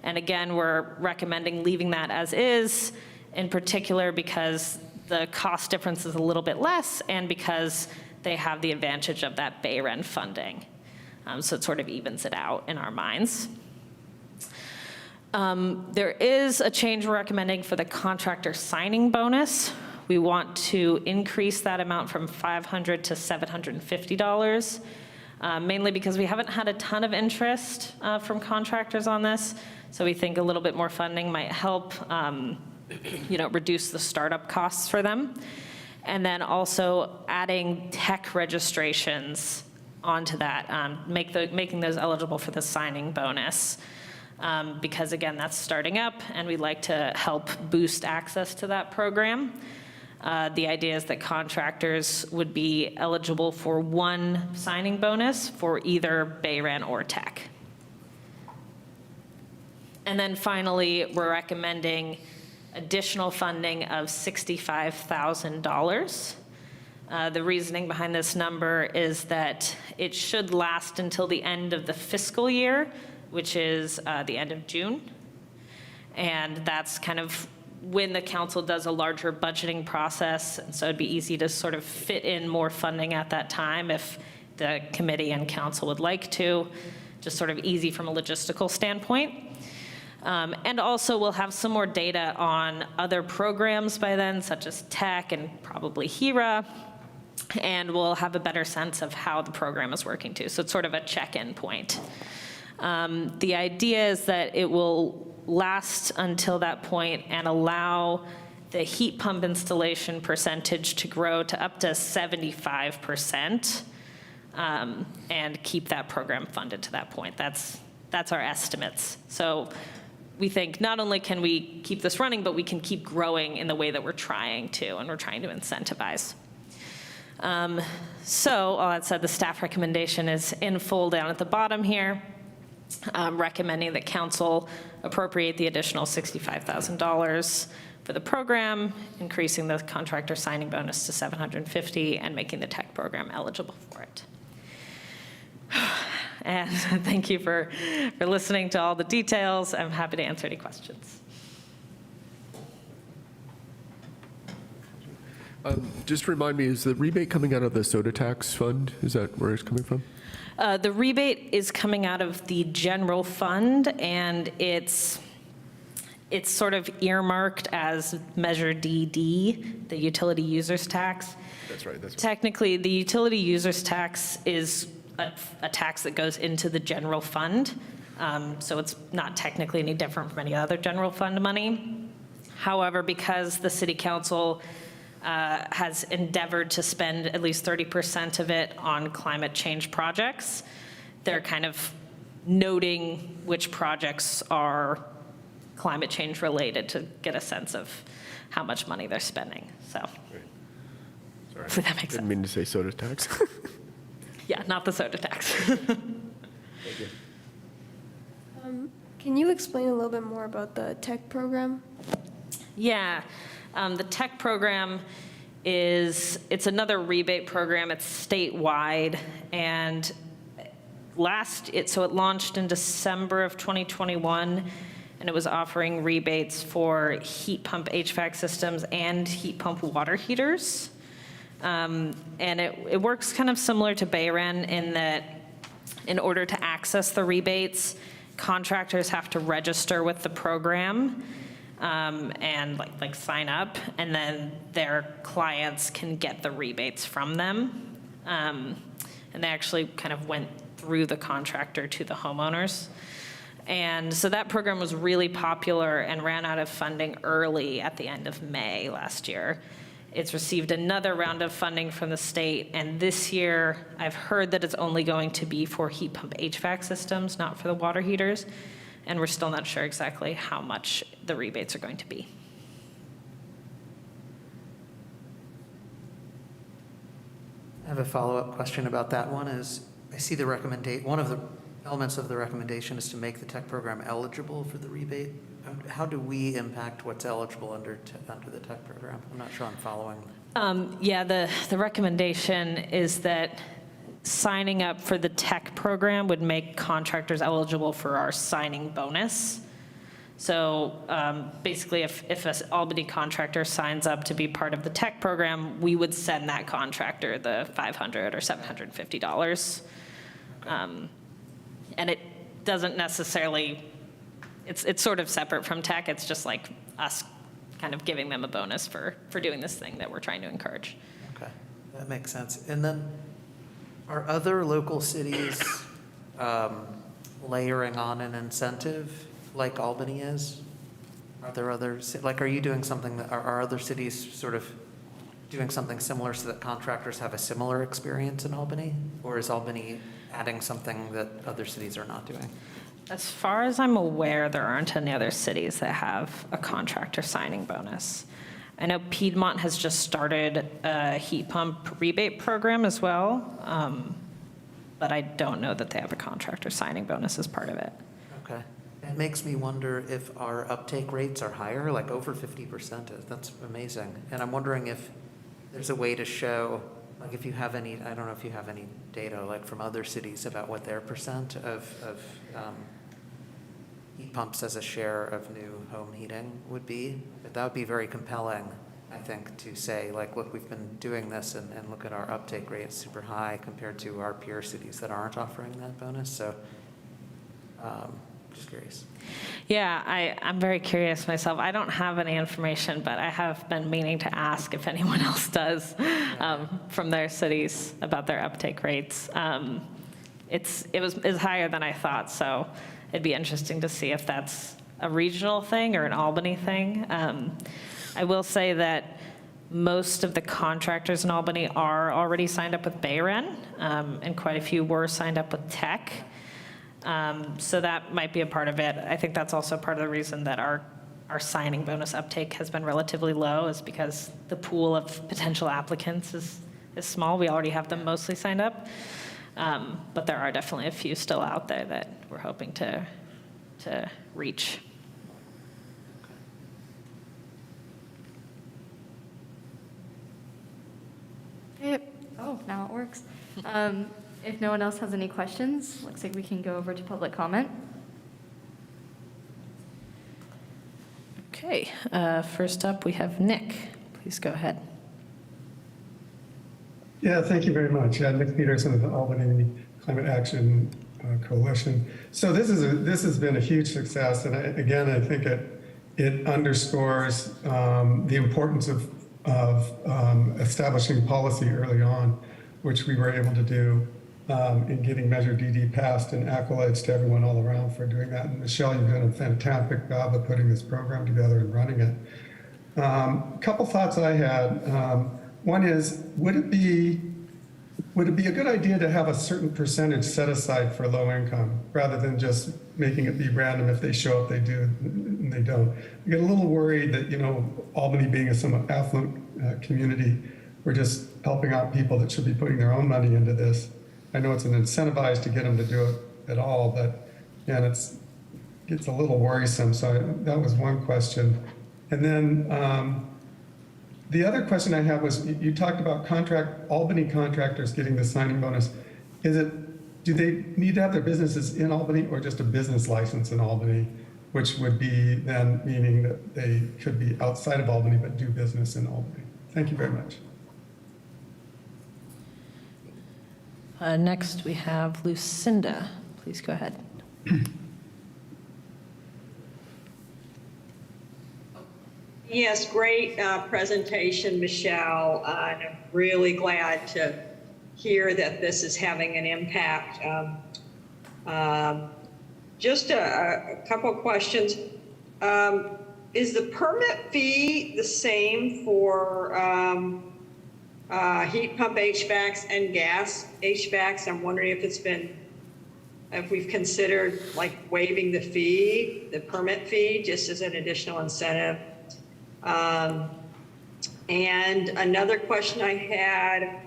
And again, we're recommending leaving that as is, in particular because the cost difference is a little bit less and because they have the advantage of that BayREN funding. So it sort of evens it out in our minds. There is a change we're recommending for the contractor signing bonus. We want to increase that amount from $500 to $750, mainly because we haven't had a ton of interest from contractors on this. So we think a little bit more funding might help, reduce the startup costs for them. And then also adding tech registrations onto that, making those eligible for the signing bonus. Because again, that's starting up and we'd like to help boost access to that program. The idea is that contractors would be eligible for one signing bonus for either BayREN or tech. And then finally, we're recommending additional funding of $65,000. The reasoning behind this number is that it should last until the end of the fiscal year, which is the end of June. And that's kind of when the council does a larger budgeting process, and so it'd be easy to sort of fit in more funding at that time if the committee and council would like to, just sort of easy from a logistical standpoint. And also we'll have some more data on other programs by then, such as tech and probably HERA, and we'll have a better sense of how the program is working too. So it's sort of a check-in point. The idea is that it will last until that point and allow the heat pump installation percentage to grow to up to 75%, and keep that program funded to that point. That's our estimates. So we think not only can we keep this running, but we can keep growing in the way that we're trying to, and we're trying to incentivize. So all that said, the staff recommendation is in full down at the bottom here. Recommending that council appropriate the additional $65,000 for the program, increasing the contractor signing bonus to $750, and making the tech program eligible for it. And thank you for listening to all the details. I'm happy to answer any questions. Just remind me, is the rebate coming out of the soda tax fund? Is that where it's coming from? The rebate is coming out of the general fund, and it's sort of earmarked as Measure DD, the utility users tax. That's right. Technically, the utility users tax is a tax that goes into the general fund, so it's not technically any different from any other general fund money. However, because the city council has endeavored to spend at least 30% of it on climate change projects, they're kind of noting which projects are climate change related to get a sense of how much money they're spending. So, Sorry, so that makes sense. didn't mean to say soda tax. Yeah, not the soda tax. Thank you. Can you explain a little bit more about the tech program? Yeah, the tech program it's another rebate program. It's statewide, and so it launched in December of 2021, and it was offering rebates for heat pump HVAC systems and heat pump water heaters. And it works kind of similar to Bayren in that in order to access the rebates, contractors have to register with the program and like sign up, and then their clients can get the rebates from them. And they actually kind of went through the contractor to the homeowners. And so that program was really popular and ran out of funding early at the end of May last year. It's received another round of funding from the state, and this year I've heard that it's only going to be for heat pump HVAC systems, not for the water heaters, and we're still not sure exactly how much the rebates are going to be. I have a follow-up question about that one. I see one of the elements of the recommendation is to make the tech program eligible for the rebate. How do we impact what's eligible under the tech program? I'm not sure I'm following. Yeah, the recommendation is that signing up for the tech program would make contractors eligible for our signing bonus. So basically, if an Albany contractor signs up to be part of the tech program, we would send that contractor the $500 or $750. And it doesn't necessarily, it's sort of separate from tech. It's just like us kind of giving them a bonus for doing this thing that we're trying to encourage. Okay, that makes sense. And then are other local cities layering on an incentive like Albany is? Are there other, are you doing something are other cities sort of doing something similar so that contractors have a similar experience in Albany? Or is Albany adding something that other cities are not doing? As far as I'm aware, there aren't any other cities that have a contractor signing bonus. I know Piedmont has just started a heat pump rebate program as well, but I don't know that they have a contractor signing bonus as part of it. Okay. It makes me wonder if our uptake rates are higher, like over 50%. That's amazing. And I'm wondering if there's a way to show, like if you have any, I don't know if you have any data like from other cities about what their percent of heat pumps as a share of new home heating would be. But that would be very compelling, I think, to say, like, look, we've been doing this and look at our uptake rate, it's super high compared to our peer cities that aren't offering that bonus. So just curious. Yeah, I'm very curious myself. I don't have any information, but I have been meaning to ask if anyone else does from their cities about their uptake rates. It's higher than I thought, so it'd be interesting to see if that's a regional thing or an Albany thing. I will say that most of the contractors in Albany are already signed up with Bayren, and quite a few were signed up with Tech. So that might be a part of it. I think that's also part of the reason that our signing bonus uptake has been relatively low, is because the pool of potential applicants is small. We already have them mostly signed up. But there are definitely a few still out there that we're hoping to reach. Okay. Oh, now it works. If no one else has any questions, looks like we can go over to public comment. Okay, first up we have Nick. Please go ahead. Yeah, thank you very much. Nick Peterson of the Albany Climate Action Coalition. So this has been a huge success, and again, I think it underscores the importance of establishing policy early on, which we were able to do in getting Measure DD passed, and accolades to everyone all around for doing that. And Michelle, you've done a fantastic job of putting this program together and running it. A couple thoughts I had. One is, would it be a good idea to have a certain percentage set aside for low income, rather than just making it be random? If they show up, they do, and they don't. I get a little worried that, Albany being a somewhat affluent community, we're just helping out people that should be putting their own money into this. I know it's an incentivized to get them to do it at all, but, and gets a little worrisome, so that was one question. And then the other question I have was, you talked about Albany contractors getting the signing bonus. Do they need to have their businesses in Albany or just a business license in Albany, which would be then meaning that they could be outside of Albany but do business in Albany? Thank you very much. Next, we have Lucinda. Please go ahead. Yes, great presentation, Michelle. And I'm really glad to hear that this is having an impact. Just a couple of questions. Is the permit fee the same for heat pump HVACs and gas HVACs? I'm wondering if we've considered like waiving the fee, the permit fee, just as an additional incentive. And another question I had,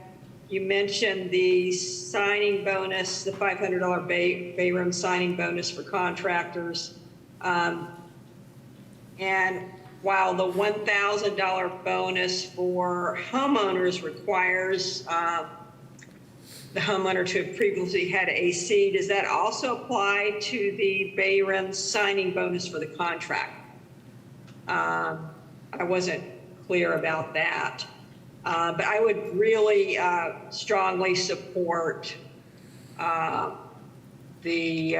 you mentioned the signing bonus, the $500 bay room signing bonus for contractors. And while the $1,000 bonus for homeowners requires the homeowner to have previously had AC, does that also apply to the bay room signing bonus for the contract? I wasn't clear about that. But I would really strongly support the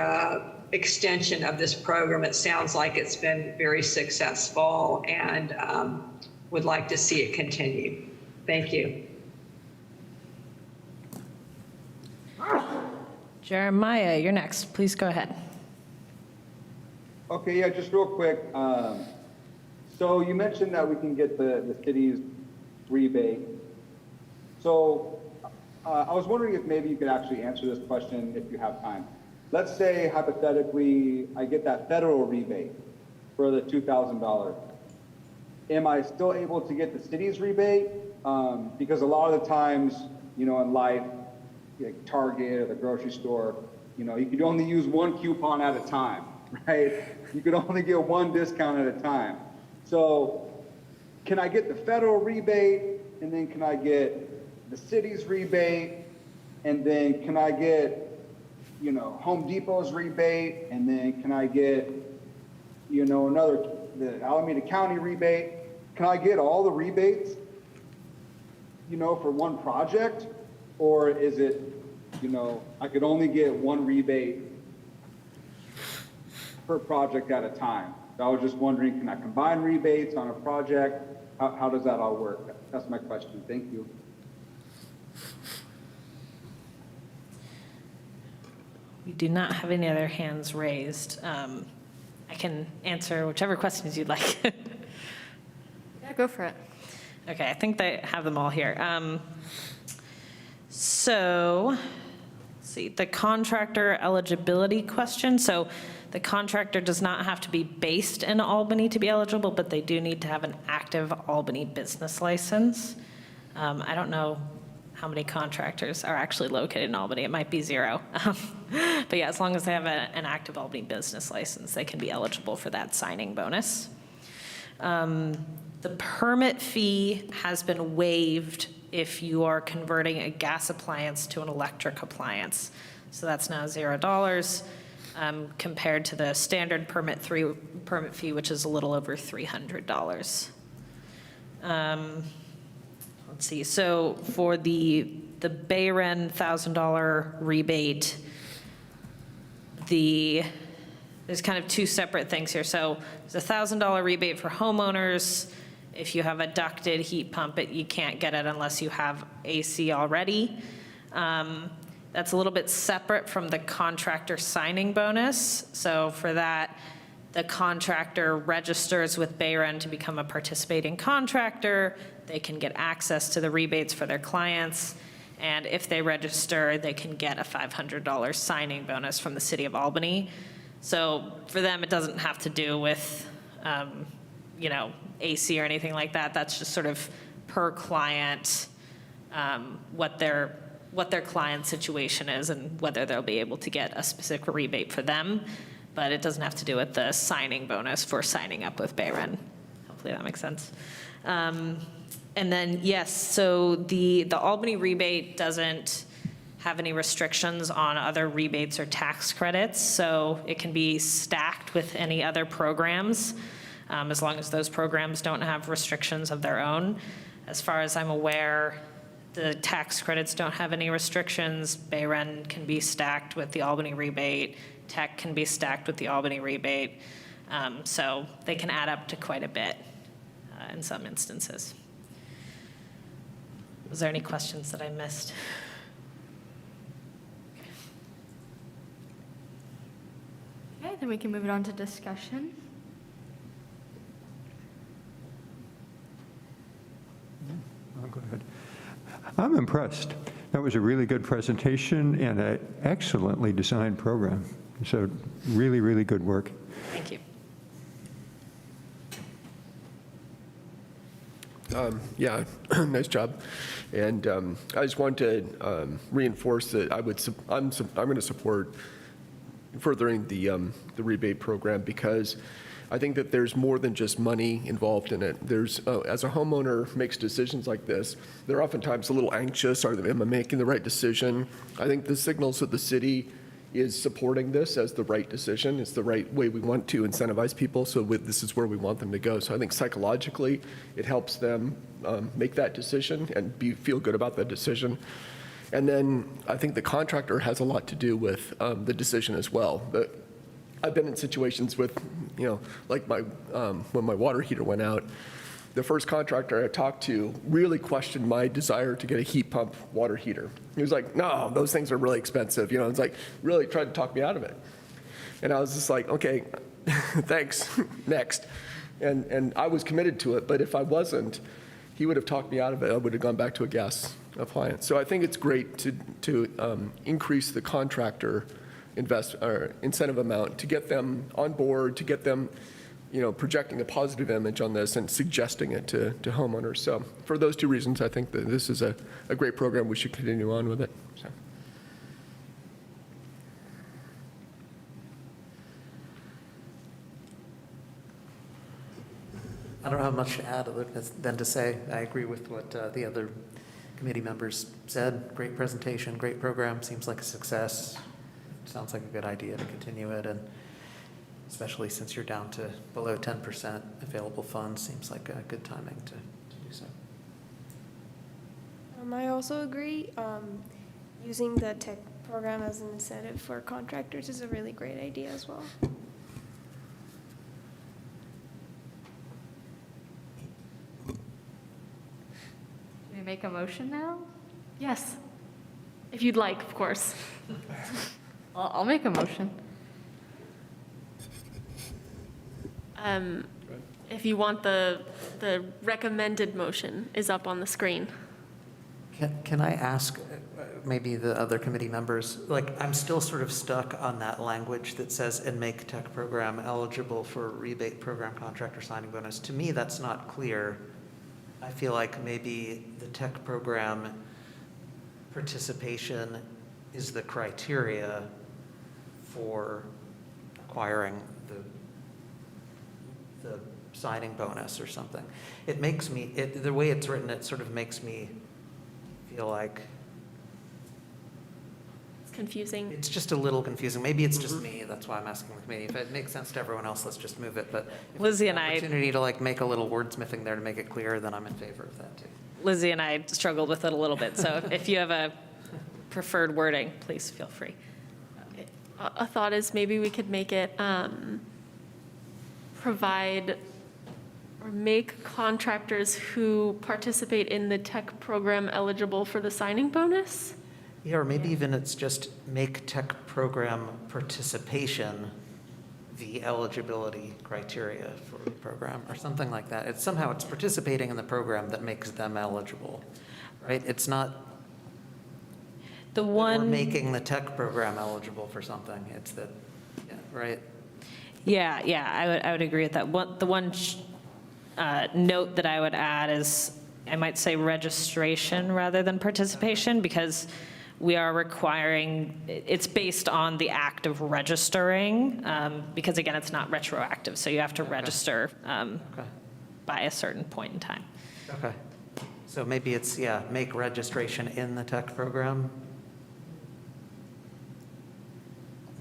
extension of this program. It sounds like it's been very successful and would like to see it continue. Thank you. Jeremiah, you're next. Please go ahead. Okay, yeah, just real quick. So you mentioned that we can get the city's rebate. So I was wondering if maybe you could actually answer this question if you have time. Let's say hypothetically I get that federal rebate for the $2,000. Am I still able to get the city's rebate? Because a lot of the times, you know, in life, like Target or the grocery store, you know, you could only use one coupon at a time, right? You could only get one discount at a time. So can I get the federal rebate, and then can I get the city's rebate, and then can I get, you know, Home Depot's rebate, and then can I get, you know, the Alameda County rebate? Can I get all the rebates, you know, for one project? Or is it, you know, I could only get one rebate per project at a time? So I was just wondering, can I combine rebates on a project? How does that all work? That's my question. Thank you. We do not have any other hands raised. I can answer whichever questions you'd like. Yeah, go for it. Okay, I think they have them all here. So, let's see, the contractor eligibility question. So the contractor does not have to be based in Albany to be eligible, but they do need to have an active Albany business license. I don't know how many contractors are actually located in Albany. It might be 0. But yeah, as long as they have an active Albany business license, they can be eligible for that signing bonus. The permit fee has been waived if you are converting a gas appliance to an electric appliance. So that's now $0 compared to the standard permit fee, which is a little over $300. Let's see, so for the Bayren $1,000 rebate, there's kind of 2 separate things here. So there's a $1,000 rebate for homeowners. If you have a ducted heat pump, you can't get it unless you have AC already. That's a little bit separate from the contractor signing bonus. So for that, the contractor registers with Bayren to become a participating contractor. They can get access to the rebates for their clients. And if they register, they can get a $500 signing bonus from the city of Albany. So for them, it doesn't have to do with, you know, AC or anything like that. That's just sort of per client, what their what their client situation is and whether they'll be able to get a specific rebate for them, but it doesn't have to do with the signing bonus for signing up with Bayren. Hopefully that makes sense. And then, yes, so the Albany rebate doesn't have any restrictions on other rebates or tax credits, so it can be stacked with any other programs, as long as those programs don't have restrictions of their own. As far as I'm aware, the tax credits don't have any restrictions. Bayren can be stacked with the Albany rebate. Tech can be stacked with the Albany rebate. So they can add up to quite a bit in some instances. Was there any questions that I missed? Okay, then we can move it on to discussion. Oh, go ahead. I'm impressed. That was a really good presentation and an excellently designed program. So really, really good work. Thank you. Yeah, nice job. And I just want to reinforce that I'm going to support furthering the rebate program, because I think that there's more than just money involved in it. There's, as a homeowner makes decisions like this, they're oftentimes a little anxious. Am I making the right decision? I think the signals that the city is supporting this as the right decision. It's the right way we want to incentivize people, so this is where we want them to go. So I think psychologically, it helps them make that decision and feel good about that decision. And then I think the contractor has a lot to do with the decision as well. But I've been in situations with, like when my water heater went out, the first contractor I talked to really questioned my desire to get a heat pump water heater. He was like, no, those things are really expensive. It's like really tried to talk me out of it. And I was just like, okay, thanks, next. And I was committed to it, but if I wasn't, he would have talked me out of it. I would have gone back to a gas appliance. So I think it's great to increase the contractor incentive amount to get them on board, to get them projecting a positive image on this and suggesting it to homeowners. So for those two reasons, I think that this is a great program. We should continue on with it. So. I don't have much to add other than to say I agree with what the other committee members said. Great presentation, great program, seems like a success. Sounds like a good idea to continue it, and especially since you're down to below 10% available funds, seems like a good timing to do so. I also agree. Using the tech program as an incentive for contractors is a really great idea as well. Can we make a motion now? Yes, if you'd like, of course. I'll make a motion. If you want the recommended motion is up on the screen. Can I ask maybe the other committee members, I'm still sort of stuck on that language that says, and make tech program eligible for rebate program contractor signing bonus. To me, that's not clear. I feel like maybe the tech program participation is the criteria for acquiring the signing bonus or something. It makes me, the way it's written, it sort of makes me feel like It's confusing. it's just a little confusing. Maybe it's just me, that's why I'm asking the committee. If it makes sense to everyone else, let's just move it. But if Lizzie there's and an I- opportunity to make a little wordsmithing there to make it clear, then I'm in favor of that too. Lizzie and I struggled with it a little bit, so if you have a preferred wording, please feel free. A thought is maybe we could make it provide or make contractors who participate in the tech program eligible for the signing bonus. Yeah, or maybe even it's just make tech program participation the eligibility criteria for the program, or something like that. It's participating in the program that makes them eligible, right? It's not The we're one. making the tech program eligible for something. It's that, yeah, right? Yeah, I would agree with that. The one note that I would add is, I might say registration rather than participation, because we are requiring, it's based on the act of registering, because again, it's not retroactive, so you have to register Okay. by a certain point in time. Okay. So maybe it's, yeah, make registration in the tech program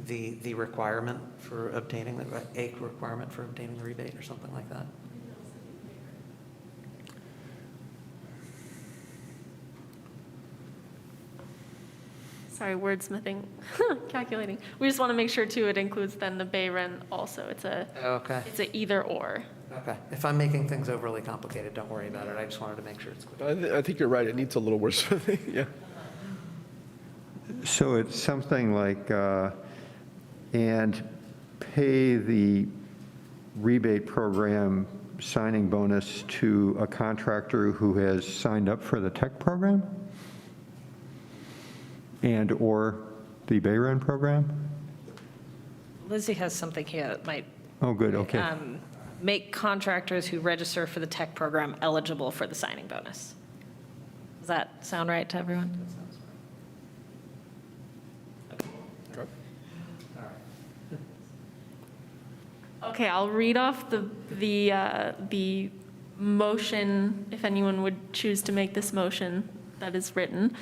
the requirement for obtaining, a requirement for obtaining the rebate or something like that. Sorry, wordsmithing, calculating. We just want to make sure too, it includes then the bay rent also. It's a either or. Okay. If I'm making things overly complicated, don't worry about it. I just wanted to make sure it's clear. I think you're right, it needs a little worse, yeah. So it's something like, and pay the rebate program signing bonus to a contractor who has signed up for the tech program? And/or the Bay Run program? Lizzie has something here that might Oh, good, okay. make contractors who register for the tech program eligible for the signing bonus. Does that sound right to everyone? Okay, I'll read off the motion, if anyone would choose to make this motion that is written.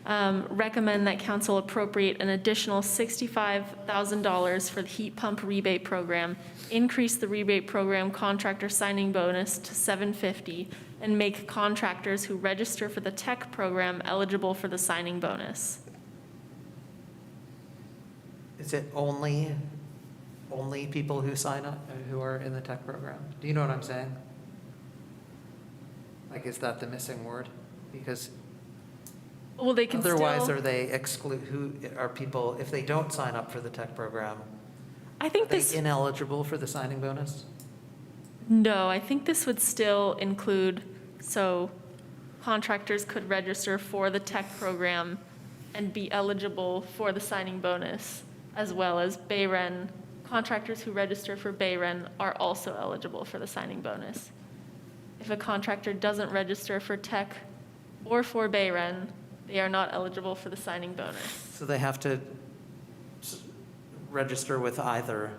Recommend that council appropriate an additional $65,000 for the Heat Pump Rebate Program, increase the rebate program contractor signing bonus to $750, and make contractors who register for the tech program eligible for the signing bonus. Is it only people who sign up, who are in the tech program? Do you know what I'm saying? Like, is that the missing word? Because Well, they can otherwise, still, are they exclude, who are people, if they don't sign up for the tech program, I are think they this, ineligible for the signing bonus? no, I think this would still include, so contractors could register for the tech program and be eligible for the signing bonus, as well as Bayren. Contractors who register for Bayren are also eligible for the signing bonus. If a contractor doesn't register for tech or for Bayren, they are not eligible for the signing bonus. So they have to register with either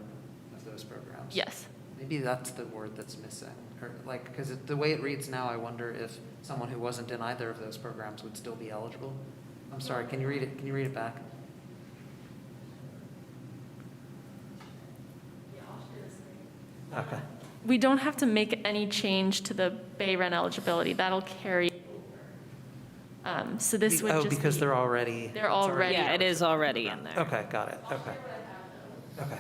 of those programs? Yes. Maybe that's the word that's missing, or like, because the way it reads now, I wonder if someone who wasn't in either of those programs would still be eligible. I'm sorry, can you read it? Can you read it back? Okay. We don't have to make any change to the Bayren eligibility. That'll carry. So this would just Oh, because be- they're already. They're already. Yeah, it is already in there. Okay, got it. Okay. Okay.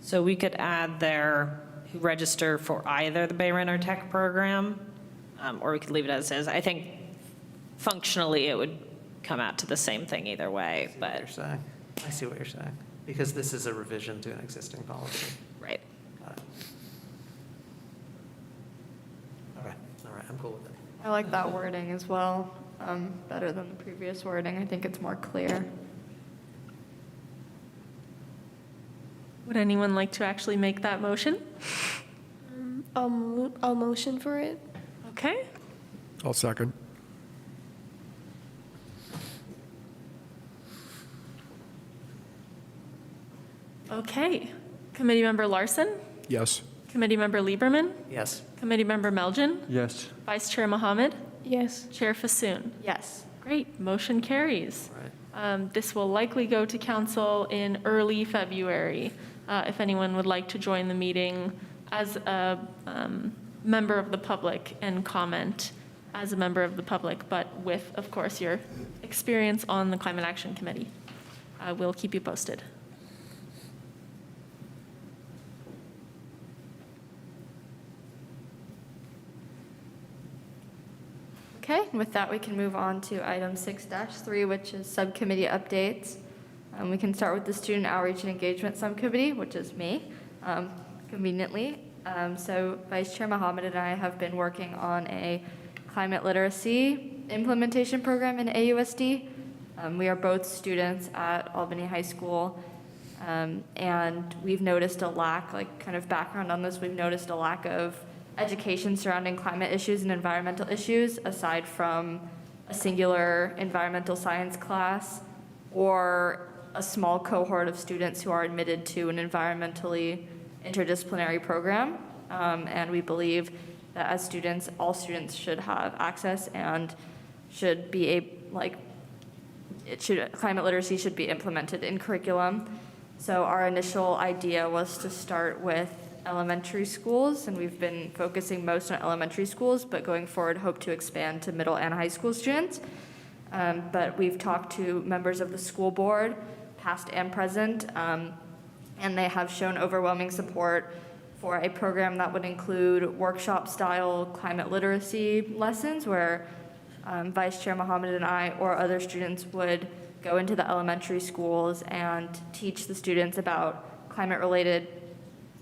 So we could add there who register for either the Bay Rent or Tech program, or we could leave it as is. I think functionally it would come out to the same thing either way, What but, you're saying. I see what you're saying. Because this is a revision to an existing policy. right. Got it. Okay, all right, I'm cool with it. I like that wording as well, better than the previous wording. I think it's more clear. Would anyone like to actually make that motion? I'll motion for it. Okay. I'll second. Okay. Committee Member Larson? Yes. Committee Member Lieberman? Yes. Committee Member Melgen? Yes. Vice Chair Mohammed? Yes. Chair Fasoon? Yes. Great, motion carries. Right. This will likely go to council in early February. If anyone would like to join the meeting as a member of the public and comment as a member of the public, but with, of course, your experience on the Climate Action Committee. We'll keep you posted. Okay, with that, we can move on to item 6-3, which is subcommittee updates. We can start with the Student Outreach and Engagement Subcommittee, which is me, conveniently. So Vice Chair Mohammed and I have been working on a climate literacy implementation program in AUSD. We are both students at Albany High School, and we've noticed a lack, like kind of background on this, we've noticed a lack of education surrounding climate issues and environmental issues, aside from a singular environmental science class or a small cohort of students who are admitted to an environmentally interdisciplinary program. And we believe that as students, all students should have access and should be climate literacy should be implemented in curriculum. So our initial idea was to start with elementary schools, and we've been focusing most on elementary schools, but going forward hope to expand to middle and high school students. But we've talked to members of the school board, past and present, and they have shown overwhelming support for a program that would include workshop-style climate literacy lessons where Vice Chair Mohammed and I or other students would go into the elementary schools and teach the students about climate-related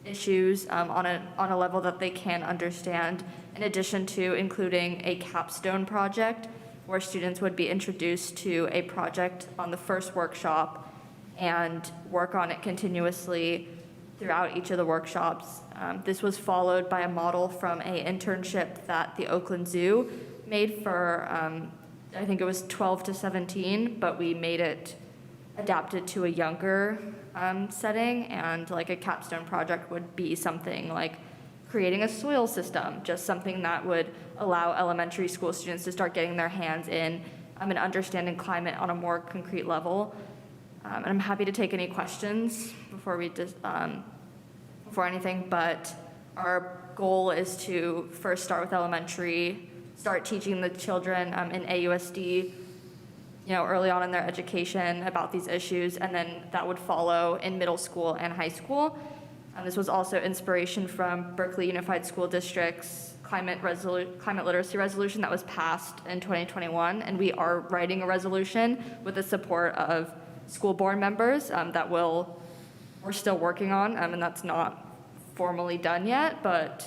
issues on a level that they can understand, in addition to including a capstone project where students would be introduced to a project on the first workshop and work on it continuously throughout each of the workshops. This was followed by a model from an internship that the Oakland Zoo made for, I think it was 12 to 17, but we made it adapted to a younger setting, and like a capstone project would be something like creating a soil system, just something that would allow elementary school students to start getting their hands in and understanding climate on a more concrete level. And I'm happy to take any questions before anything, but our goal is to first start with elementary, start teaching the children in AUSD, early on in their education about these issues, and then that would follow in middle school and high school. This was also inspiration from Berkeley Unified School District's climate literacy resolution that was passed in 2021, and we are writing a resolution with the support of school board members that we're still working on, and that's not formally done yet, but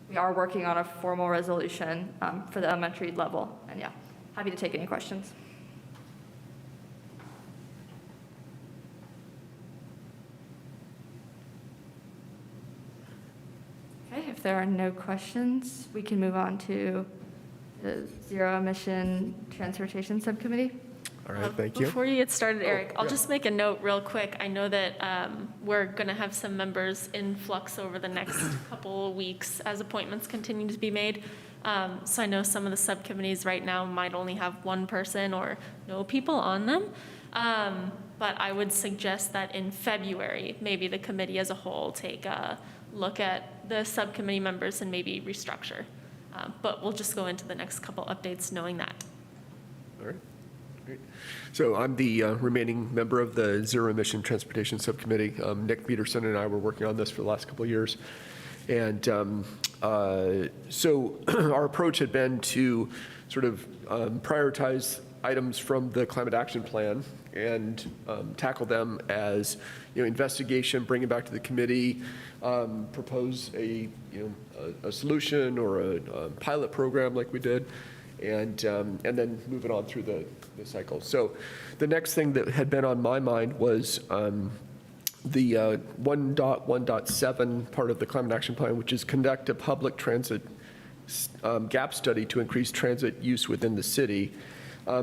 we are working on a formal resolution for the elementary level. And yeah, happy to take any questions. Okay, if there are no questions, we can move on to the Zero Emission Transportation Subcommittee. All right, thank you. Before you get started, Eric, I'll yeah. just make a note real quick. I know that we're going to have some members in flux over the next couple of weeks as appointments continue to be made. So I know some of the subcommittees right now might only have one person or no people on them. But I would suggest that in February, maybe the committee as a whole take a look at the subcommittee members and maybe restructure. But we'll just go into the next couple updates knowing that. All right. Great. So I'm the remaining member of the Zero Emission Transportation Subcommittee. Nick Peterson and I were working on this for the last couple of years. And so our approach had been to sort of prioritize items from the Climate Action Plan and tackle them as, investigation, bring it back to the committee, propose a solution or a pilot program like we did, and then move it on through the cycle. So the next thing that had been on my mind was the 1.1.7 part of the Climate Action Plan, which is conduct a public transit gap study to increase transit use within the city.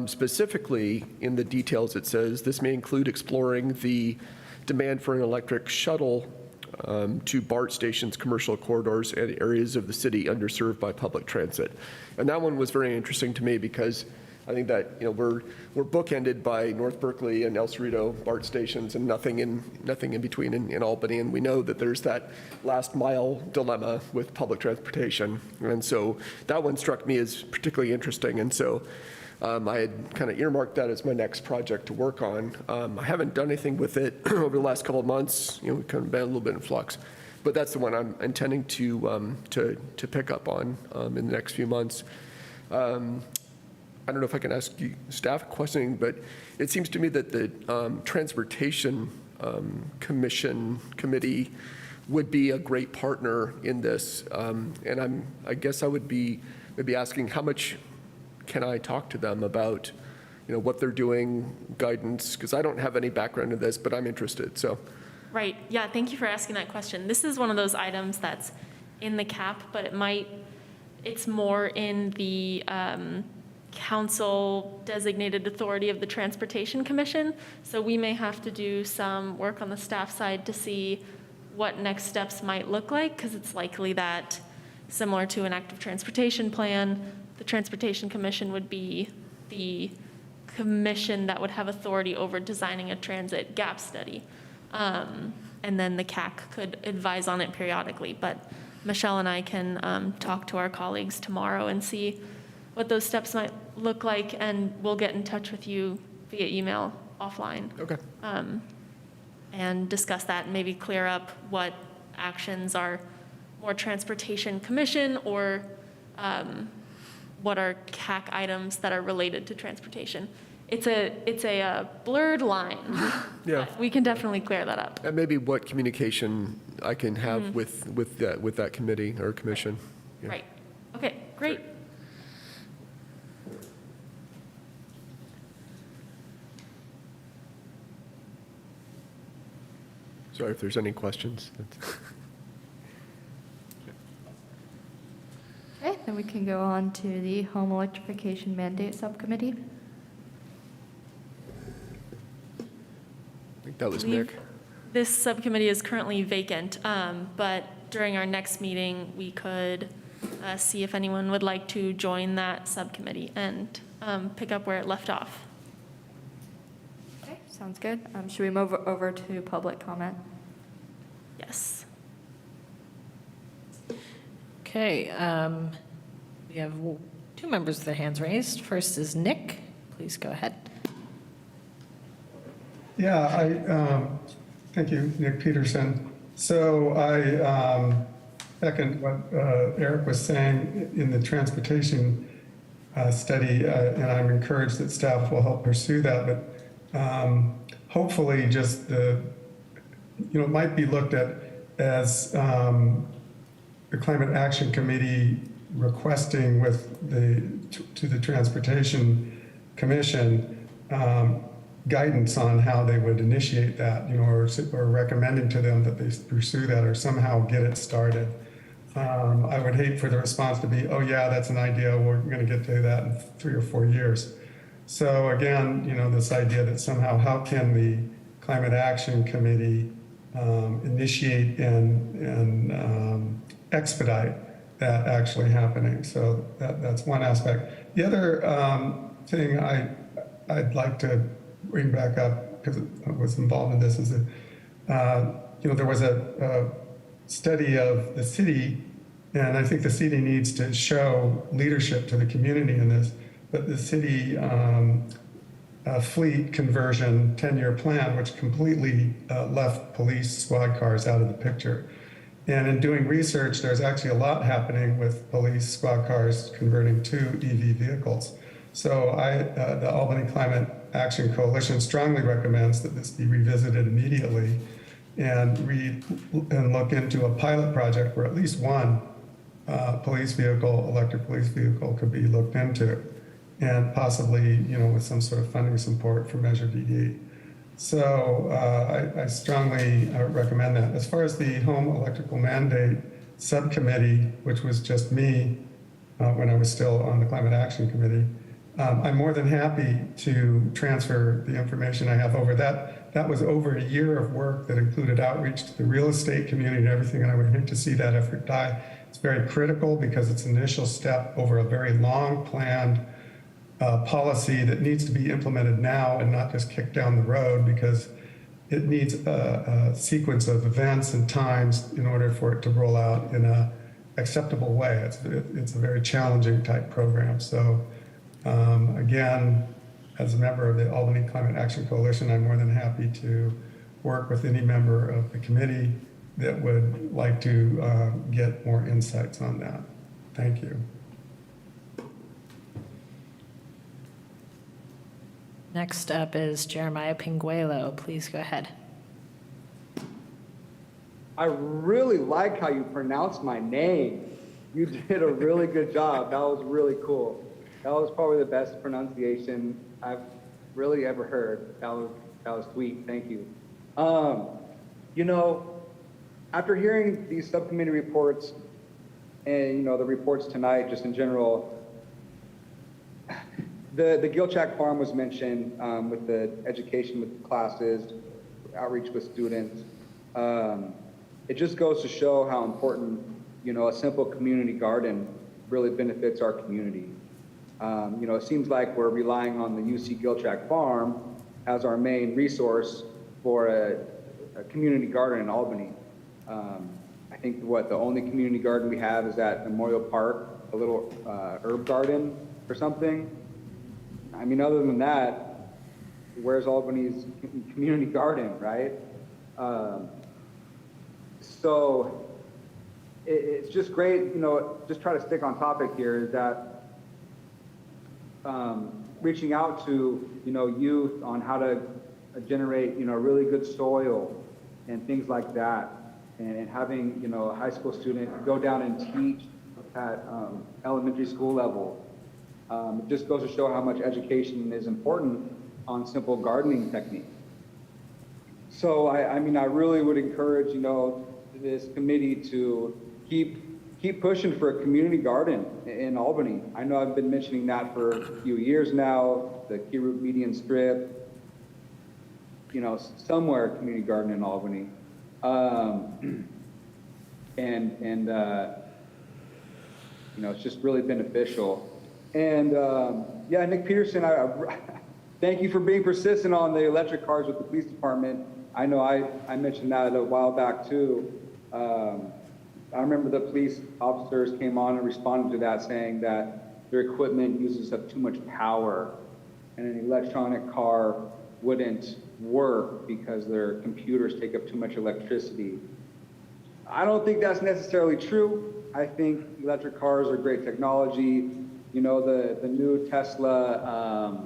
Specifically, in the details, it says this may include exploring the demand for an electric shuttle to BART stations, commercial corridors, and areas of the city underserved by public transit. And that one was very interesting to me because I think that we're bookended by North Berkeley and El Cerrito BART stations and nothing in between in Albany. And we know that there's that last mile dilemma with public transportation. And so that one struck me as particularly interesting. And so I had kind of earmarked that as my next project to work on. I haven't done anything with it over the last couple of months. We've kind of been a little bit in flux, but that's the one I'm intending to pick up on in the next few months. I don't know if I can ask you staff a question, but it seems to me that the Transportation Committee would be a great partner in this. And I guess I would be maybe asking how much can I talk to them about, what they're doing, guidance, because I don't have any background in this, but I'm interested, so. Right, yeah, thank you for asking that question. This is one of those items that's in the cap, but it's more in the council designated authority of the Transportation Commission. So we may have to do some work on the staff side to see what next steps might look like, because it's likely that, similar to an active transportation plan, the Transportation Commission would be the commission that would have authority over designing a transit gap study. And then the CAC could advise on it periodically. But Michelle and I can talk to our colleagues tomorrow and see what those steps might look like, and we'll get in touch with you via email offline. Okay. And discuss that and maybe clear up what actions are more Transportation Commission or what are CAC items that are related to transportation. It's a blurred line. Yeah. But we can definitely clear that up. And maybe what communication I can have with that committee or commission. Yeah. Right. Okay, great. Sorry if there's any questions. Okay, then we can go on to the Home Electrification Mandate Subcommittee. I think that was believe Nick. This subcommittee is currently vacant, but during our next meeting, we could see if anyone would like to join that subcommittee and pick up where it left off. Okay, sounds good. Should we move over to public comment? Yes. Okay, we have two members with their hands raised. First is Nick. Please go ahead. Yeah, thank you, Nick Peterson. So I second what Eric was saying in the transportation study, and I'm encouraged that staff will help pursue that, but hopefully just it might be looked at as the Climate Action Committee requesting to the Transportation Commission guidance on how they would initiate that, or recommending to them that they pursue that or somehow get it started. I would hate for the response to be, oh yeah, that's an idea, we're going to get to that in 3 or 4 years. So again, this idea that somehow how can the Climate Action Committee initiate and expedite that actually happening. So that's one aspect. The other thing I'd like to bring back up, because I was involved in this, is that there was a study of the city, and I think the city needs to show leadership to the community in this, but the city fleet conversion 10-year plan, which completely left police squad cars out of the picture. And in doing research, there's actually a lot happening with police squad cars converting to EV vehicles. So the Albany Climate Action Coalition strongly recommends that this be revisited immediately and look into a pilot project where at least one electric police vehicle could be looked into, and possibly, with some sort of funding support for Measure DD. So I strongly recommend that. As far as the Home Electrical Mandate Subcommittee, which was just me when I was still on the Climate Action Committee, I'm more than happy to transfer the information I have over that. That was over a year of work that included outreach to the real estate community and everything, and I would hate to see that effort die. It's very critical because it's an initial step over a very long planned policy that needs to be implemented now and not just kicked down the road, because it needs a sequence of events and times in order for it to roll out in a acceptable way. It's a very challenging type program. So again, as a member of the Albany Climate Action Coalition, I'm more than happy to work with any member of the committee that would like to get more insights on that. Thank you. Next up is Jeremiah Pinguelo. Please go ahead. I really like how you pronounced my name. You did a really good job. That was really cool. That was probably the best pronunciation I've really ever heard. That was sweet. Thank you. After hearing these subcommittee reports, And, you know, the reports tonight, just in general, the Gilchak Farm was mentioned with the education with classes, outreach with students. It just goes to show how important, you know, a simple community garden really benefits our community. You know, it seems like we're relying on the UC Gilchak Farm as our main resource for a community garden in Albany. I think the only community garden we have is at Memorial Park, a little herb garden or something. I mean, other than that, where's Albany's community garden, right? So it's just great, you know, just try to stick on topic here, is that reaching out to, you know, youth on how to generate, you know, really good soil and things like that. And having, you know, a high school student go down and teach at elementary school level. It just goes to show how much education is important on simple gardening techniques. So I mean, I really would encourage, you know, this committee to keep pushing for a community garden in Albany. I know I've been mentioning that for a few years now, the Key Route Median Strip, you know, somewhere a community garden in Albany. You know, it's just really beneficial. And yeah, Nick Peterson, I thank you for being persistent on the electric cars with the police department. I know I mentioned that a while back too. I remember the police officers came on and responded to that, saying that their equipment uses up too much power and an electronic car wouldn't work because their computers take up too much electricity. I don't think that's necessarily true. I think electric cars are great technology. You know, the new Tesla,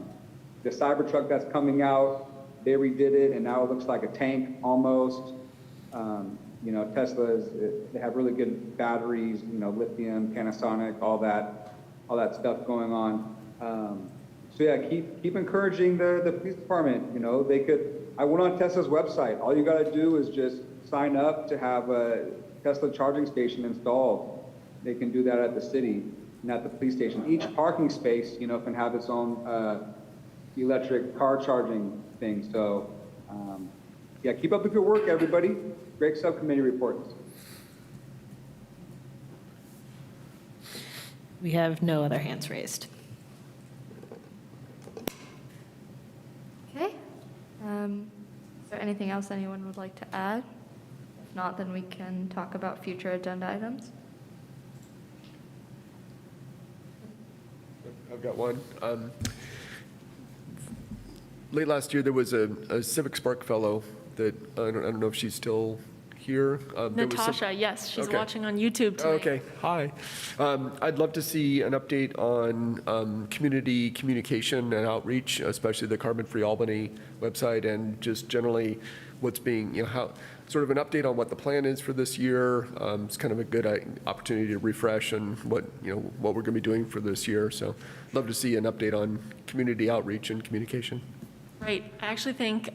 the Cybertruck that's coming out, they redid it and now it looks like a tank almost. You know, they have really good batteries, you know, lithium, Panasonic, all that stuff going on. So yeah, keep encouraging the police department. You know, I went on Tesla's website. All you got to do is just sign up to have a Tesla charging station installed. They can do that at the city and at the police station. Each parking space, you know, can have its own electric car charging thing. So yeah, keep up the good work, everybody. Great subcommittee reports. We have no other hands raised. Okay. Is there anything else anyone would like to add? If not, then we can talk about future agenda items. I've got one. Late last year, there was a Civic Spark fellow that, I don't know if she's still here. There was some- Natasha, yes, she's Okay. watching on YouTube tonight. Okay, hi. I'd love to see an update on community communication and outreach, especially the Carbon Free Albany website, and just generally what's being, you know, how, sort of an update on what the plan is for this year. It's kind of a good opportunity to refresh and what we're going to be doing for this year. So love to see an update on community outreach and communication. Right, I actually think,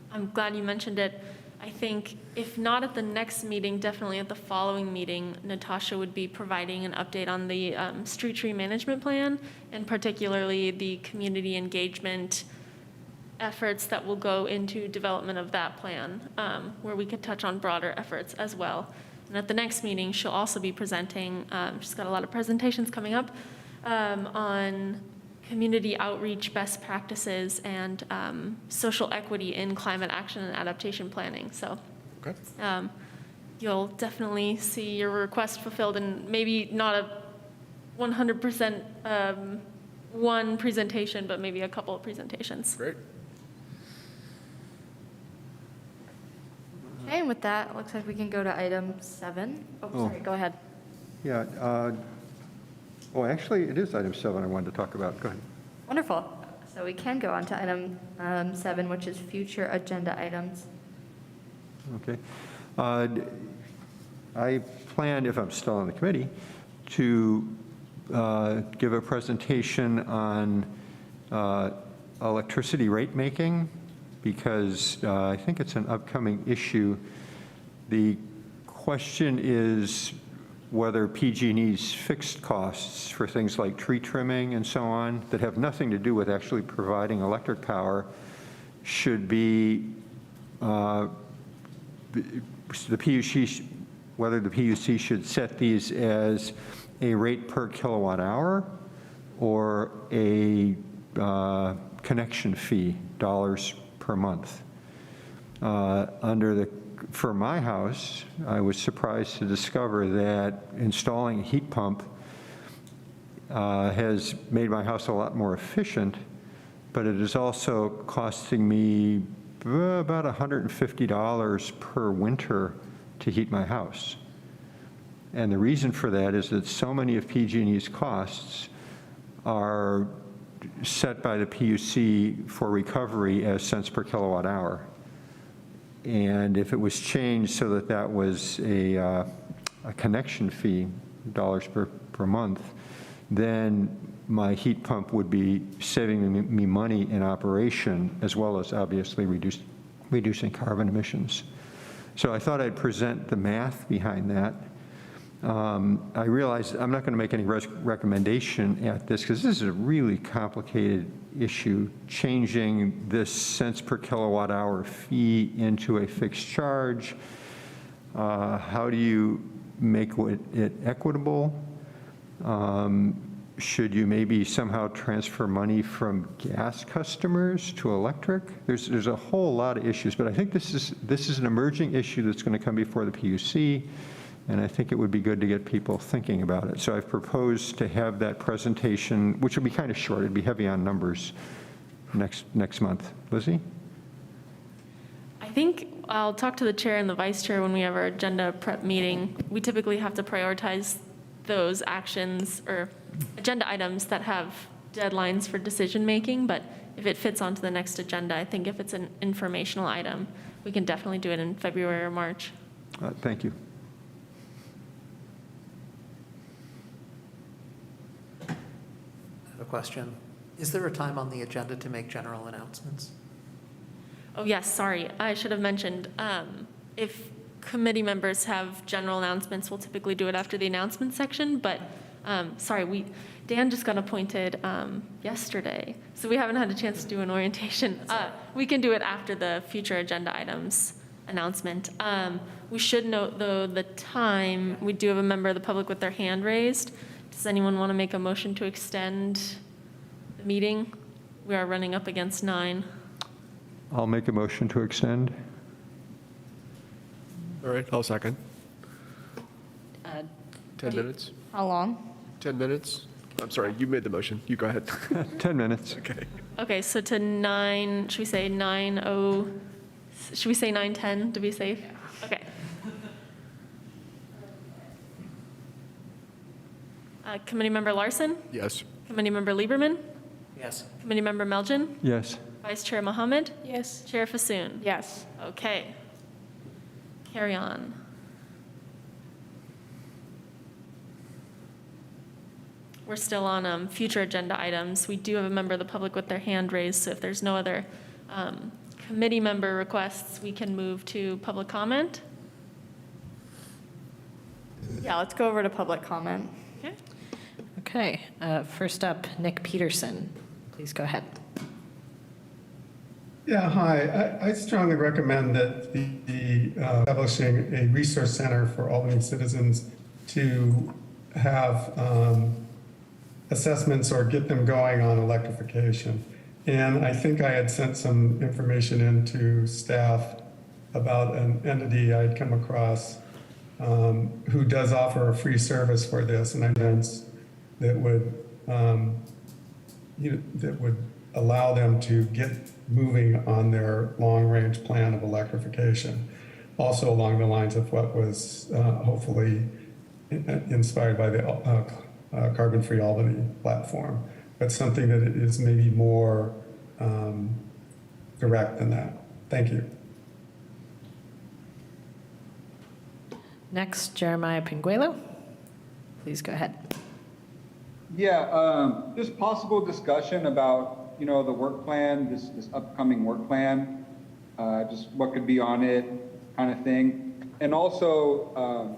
I'm glad you mentioned it. I think if not at the next meeting, definitely at the following meeting, Natasha would be providing an update on the street tree management plan, and particularly the community engagement efforts that will go into development of that plan, where we could touch on broader efforts as well. And at the next meeting, she'll also be presenting, she's got a lot of presentations coming up, on community outreach best practices and social equity in climate action and adaptation planning. So Okay. You'll definitely see your request fulfilled, and maybe not a 100% one presentation, but maybe a couple of presentations. Great. Okay, and with that, it looks like we can go to item 7. Oh, sorry, go ahead. Yeah, actually, it is item 7 I wanted to talk about. Go ahead. Wonderful. So we can go on to item 7, which is future agenda items. Okay. I plan, if I'm still on the committee, to give a presentation on electricity rate making, because I think it's an upcoming issue. The question is, whether PG&E's fixed costs for things like tree trimming and so on that have nothing to do with actually providing electric power should be, the PUC, whether the PUC should set these as a rate per kilowatt hour or a connection fee, dollars per month. For my house, I was surprised to discover that installing a heat pump has made my house a lot more efficient, but it is also costing me about $150 per winter to heat my house. And the reason for that is that so many of PG&E's costs are set by the PUC for recovery as cents per kilowatt hour. And if it was changed so that that was a connection fee, dollars per month, then my heat pump would be saving me money in operation, as well as obviously reducing carbon emissions. So I thought I'd present the math behind that. I realize I'm not going to make any recommendation at this because this is a really complicated issue, changing this cents per kilowatt hour fee into a fixed charge. How do you make it equitable? Should you maybe somehow transfer money from gas customers to electric? There's a whole lot of issues, but I think this is an emerging issue that's going to come before the PUC. And I think it would be good to get people thinking about it. So I've proposed to have that presentation, which will be kind of short, it'd be heavy on numbers, next month. Lizzie? I think I'll talk to the chair and the vice chair when we have our agenda prep meeting. We typically have to prioritize those actions or agenda items that have deadlines for decision making, but if it fits onto the next agenda, I think if it's an informational item, we can definitely do it in February or March. Thank you. A question. Is there a time on the agenda to make general announcements? Oh, yes, sorry. I should have mentioned, if committee members have general announcements, we'll typically do it after the announcement section, but sorry, Dan just got appointed yesterday, so we haven't had a chance to do an orientation. We can do it after the future agenda items announcement. We should note, though, the time. We do have a member of the public with their hand raised. Does anyone want to make a motion to extend the meeting? We are running up against 9. I'll make a motion to extend. All right, I'll second. 10 minutes? How long? 10 minutes? I'm sorry, you made the motion. You go ahead. 10 minutes. Okay. Okay, so to 9, should we say 9:00? Should we say 9:10 to be safe? Okay. Committee Member Larson? Yes. Committee Member Lieberman? Yes. Committee Member Melgen? Yes. Vice Chair Mohammed? Yes. Chair Fasoon? Yes. Okay. Carry on. We're still on future agenda items. We do have a member of the public with their hand raised, so if there's no other committee member requests, we can move to public comment. Yeah, let's go over to public comment. Okay. Okay, first up, Nick Peterson. Please go ahead. Yeah, hi. I strongly recommend that the establishing a resource center for Albany citizens to have assessments or get them going on electrification. And I think I had sent some information into staff about an entity I'd come across who does offer a free service for this, and events that would allow them to get moving on their long-range plan of electrification. Also along the lines of what was hopefully inspired by the Carbon-Free Albany platform, but something that is maybe more direct than that. Thank you. Next, Jeremiah Pinguelo. Please go ahead. Yeah, just possible discussion about, the work plan, this upcoming work plan, just what could be on it, kind of thing. And also,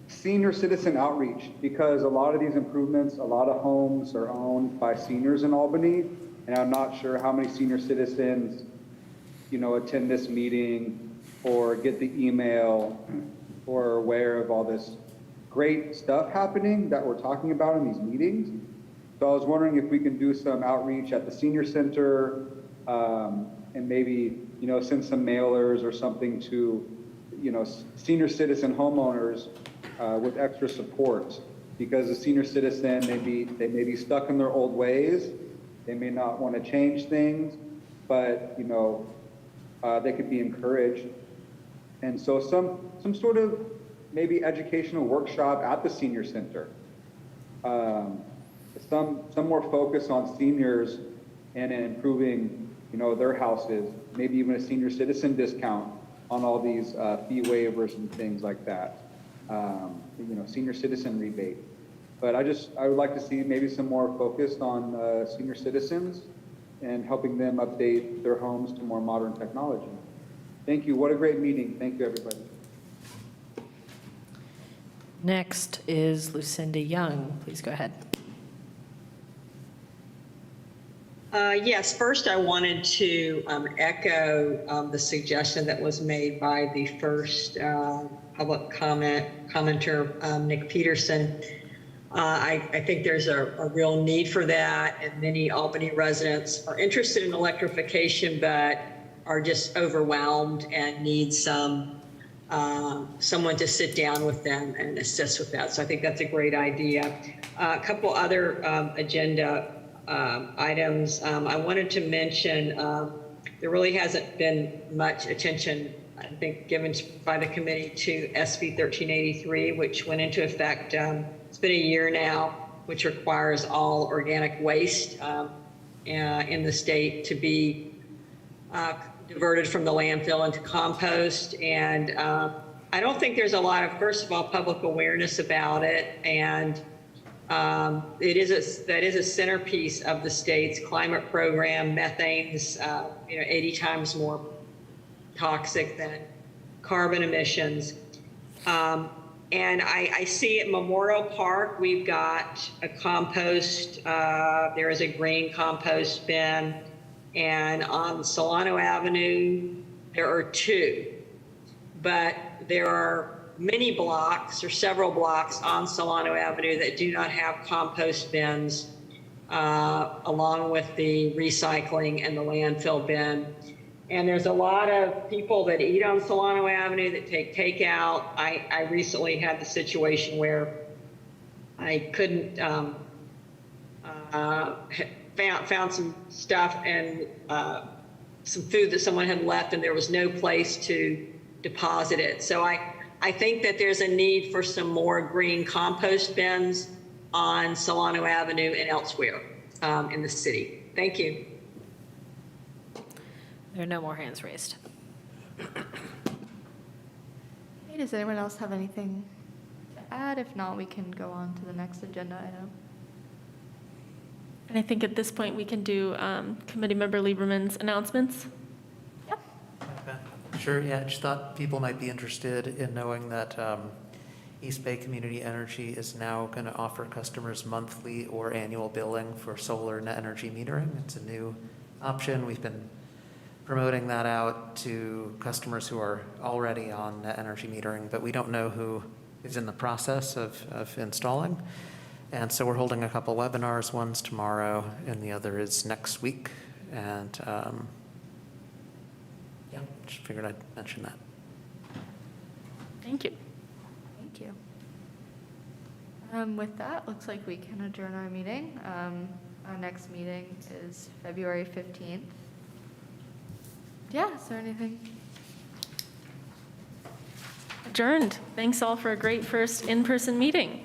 senior citizen outreach, because a lot of these improvements, a lot of homes are owned by seniors in Albany, and I'm not sure how many senior citizens, attend this meeting or get the email or are aware of all this great stuff happening that we're talking about in these meetings. So I was wondering if we can do some outreach at the senior center, and maybe, send some mailers or something to, senior citizen homeowners with extra support, because a senior citizen, they may be stuck in their old ways. They may not want to change things, but, they could be encouraged. And so some sort of maybe educational workshop at the senior center. Some more focus on seniors and improving, their houses, maybe even a senior citizen discount on all these fee waivers and things like that. Senior citizen rebate. But I would like to see maybe some more focus on senior citizens and helping them update their homes to more modern technology. Thank you. What a great meeting. Thank you, everybody. Next is Lucinda Young. Please go ahead. Yes, first I wanted to echo the suggestion that was made by the first public commenter, Nick Peterson. I think there's a real need for that, and many Albany residents are interested in electrification, but are just overwhelmed and need someone to sit down with them and assist with that. So I think that's a great idea. A couple other agenda items. I wanted to mention there really hasn't been much attention, I think, given by the committee to SB 1383, which went into effect, it's been a year now, which requires all organic waste in the state to be diverted from the landfill into compost. And I don't think there's a lot of, first of all, public awareness about it. And that is a centerpiece of the state's climate program. Methane's 80 times more toxic than carbon emissions. And I see at Memorial Park, we've got a compost, there is a green compost bin, and on Solano Avenue, there are two. But there are many blocks or several blocks on Solano Avenue that do not have compost bins, along with the recycling and the landfill bin. And there's a lot of people that eat on Solano Avenue that take takeout. I recently had the situation where I couldn't, found some stuff and some food that someone had left, and there was no place to deposit it. So I think that there's a need for some more green compost bins on Solano Avenue and elsewhere in the city. Thank you. There are no more hands raised. Hey, does anyone else have anything to add? If not, we can go on to the next agenda item. And I think at this point, we can do Committee Member Lieberman's announcements. Yep. Okay. Sure, yeah, I just thought people might be interested in knowing that East Bay Community Energy is now going to offer customers monthly or annual billing for solar net energy metering. It's a new option. We've been promoting that out to customers who are already on net energy metering, but we don't know who is in the process of installing. And so we're holding a couple webinars. One's tomorrow and the other is next week. And yeah, just figured I'd mention that. Thank you. Thank you. With that, looks like we can adjourn our meeting. Our next meeting is February 15th. Yeah, is there anything? Adjourned. Thanks all for a great first in-person meeting.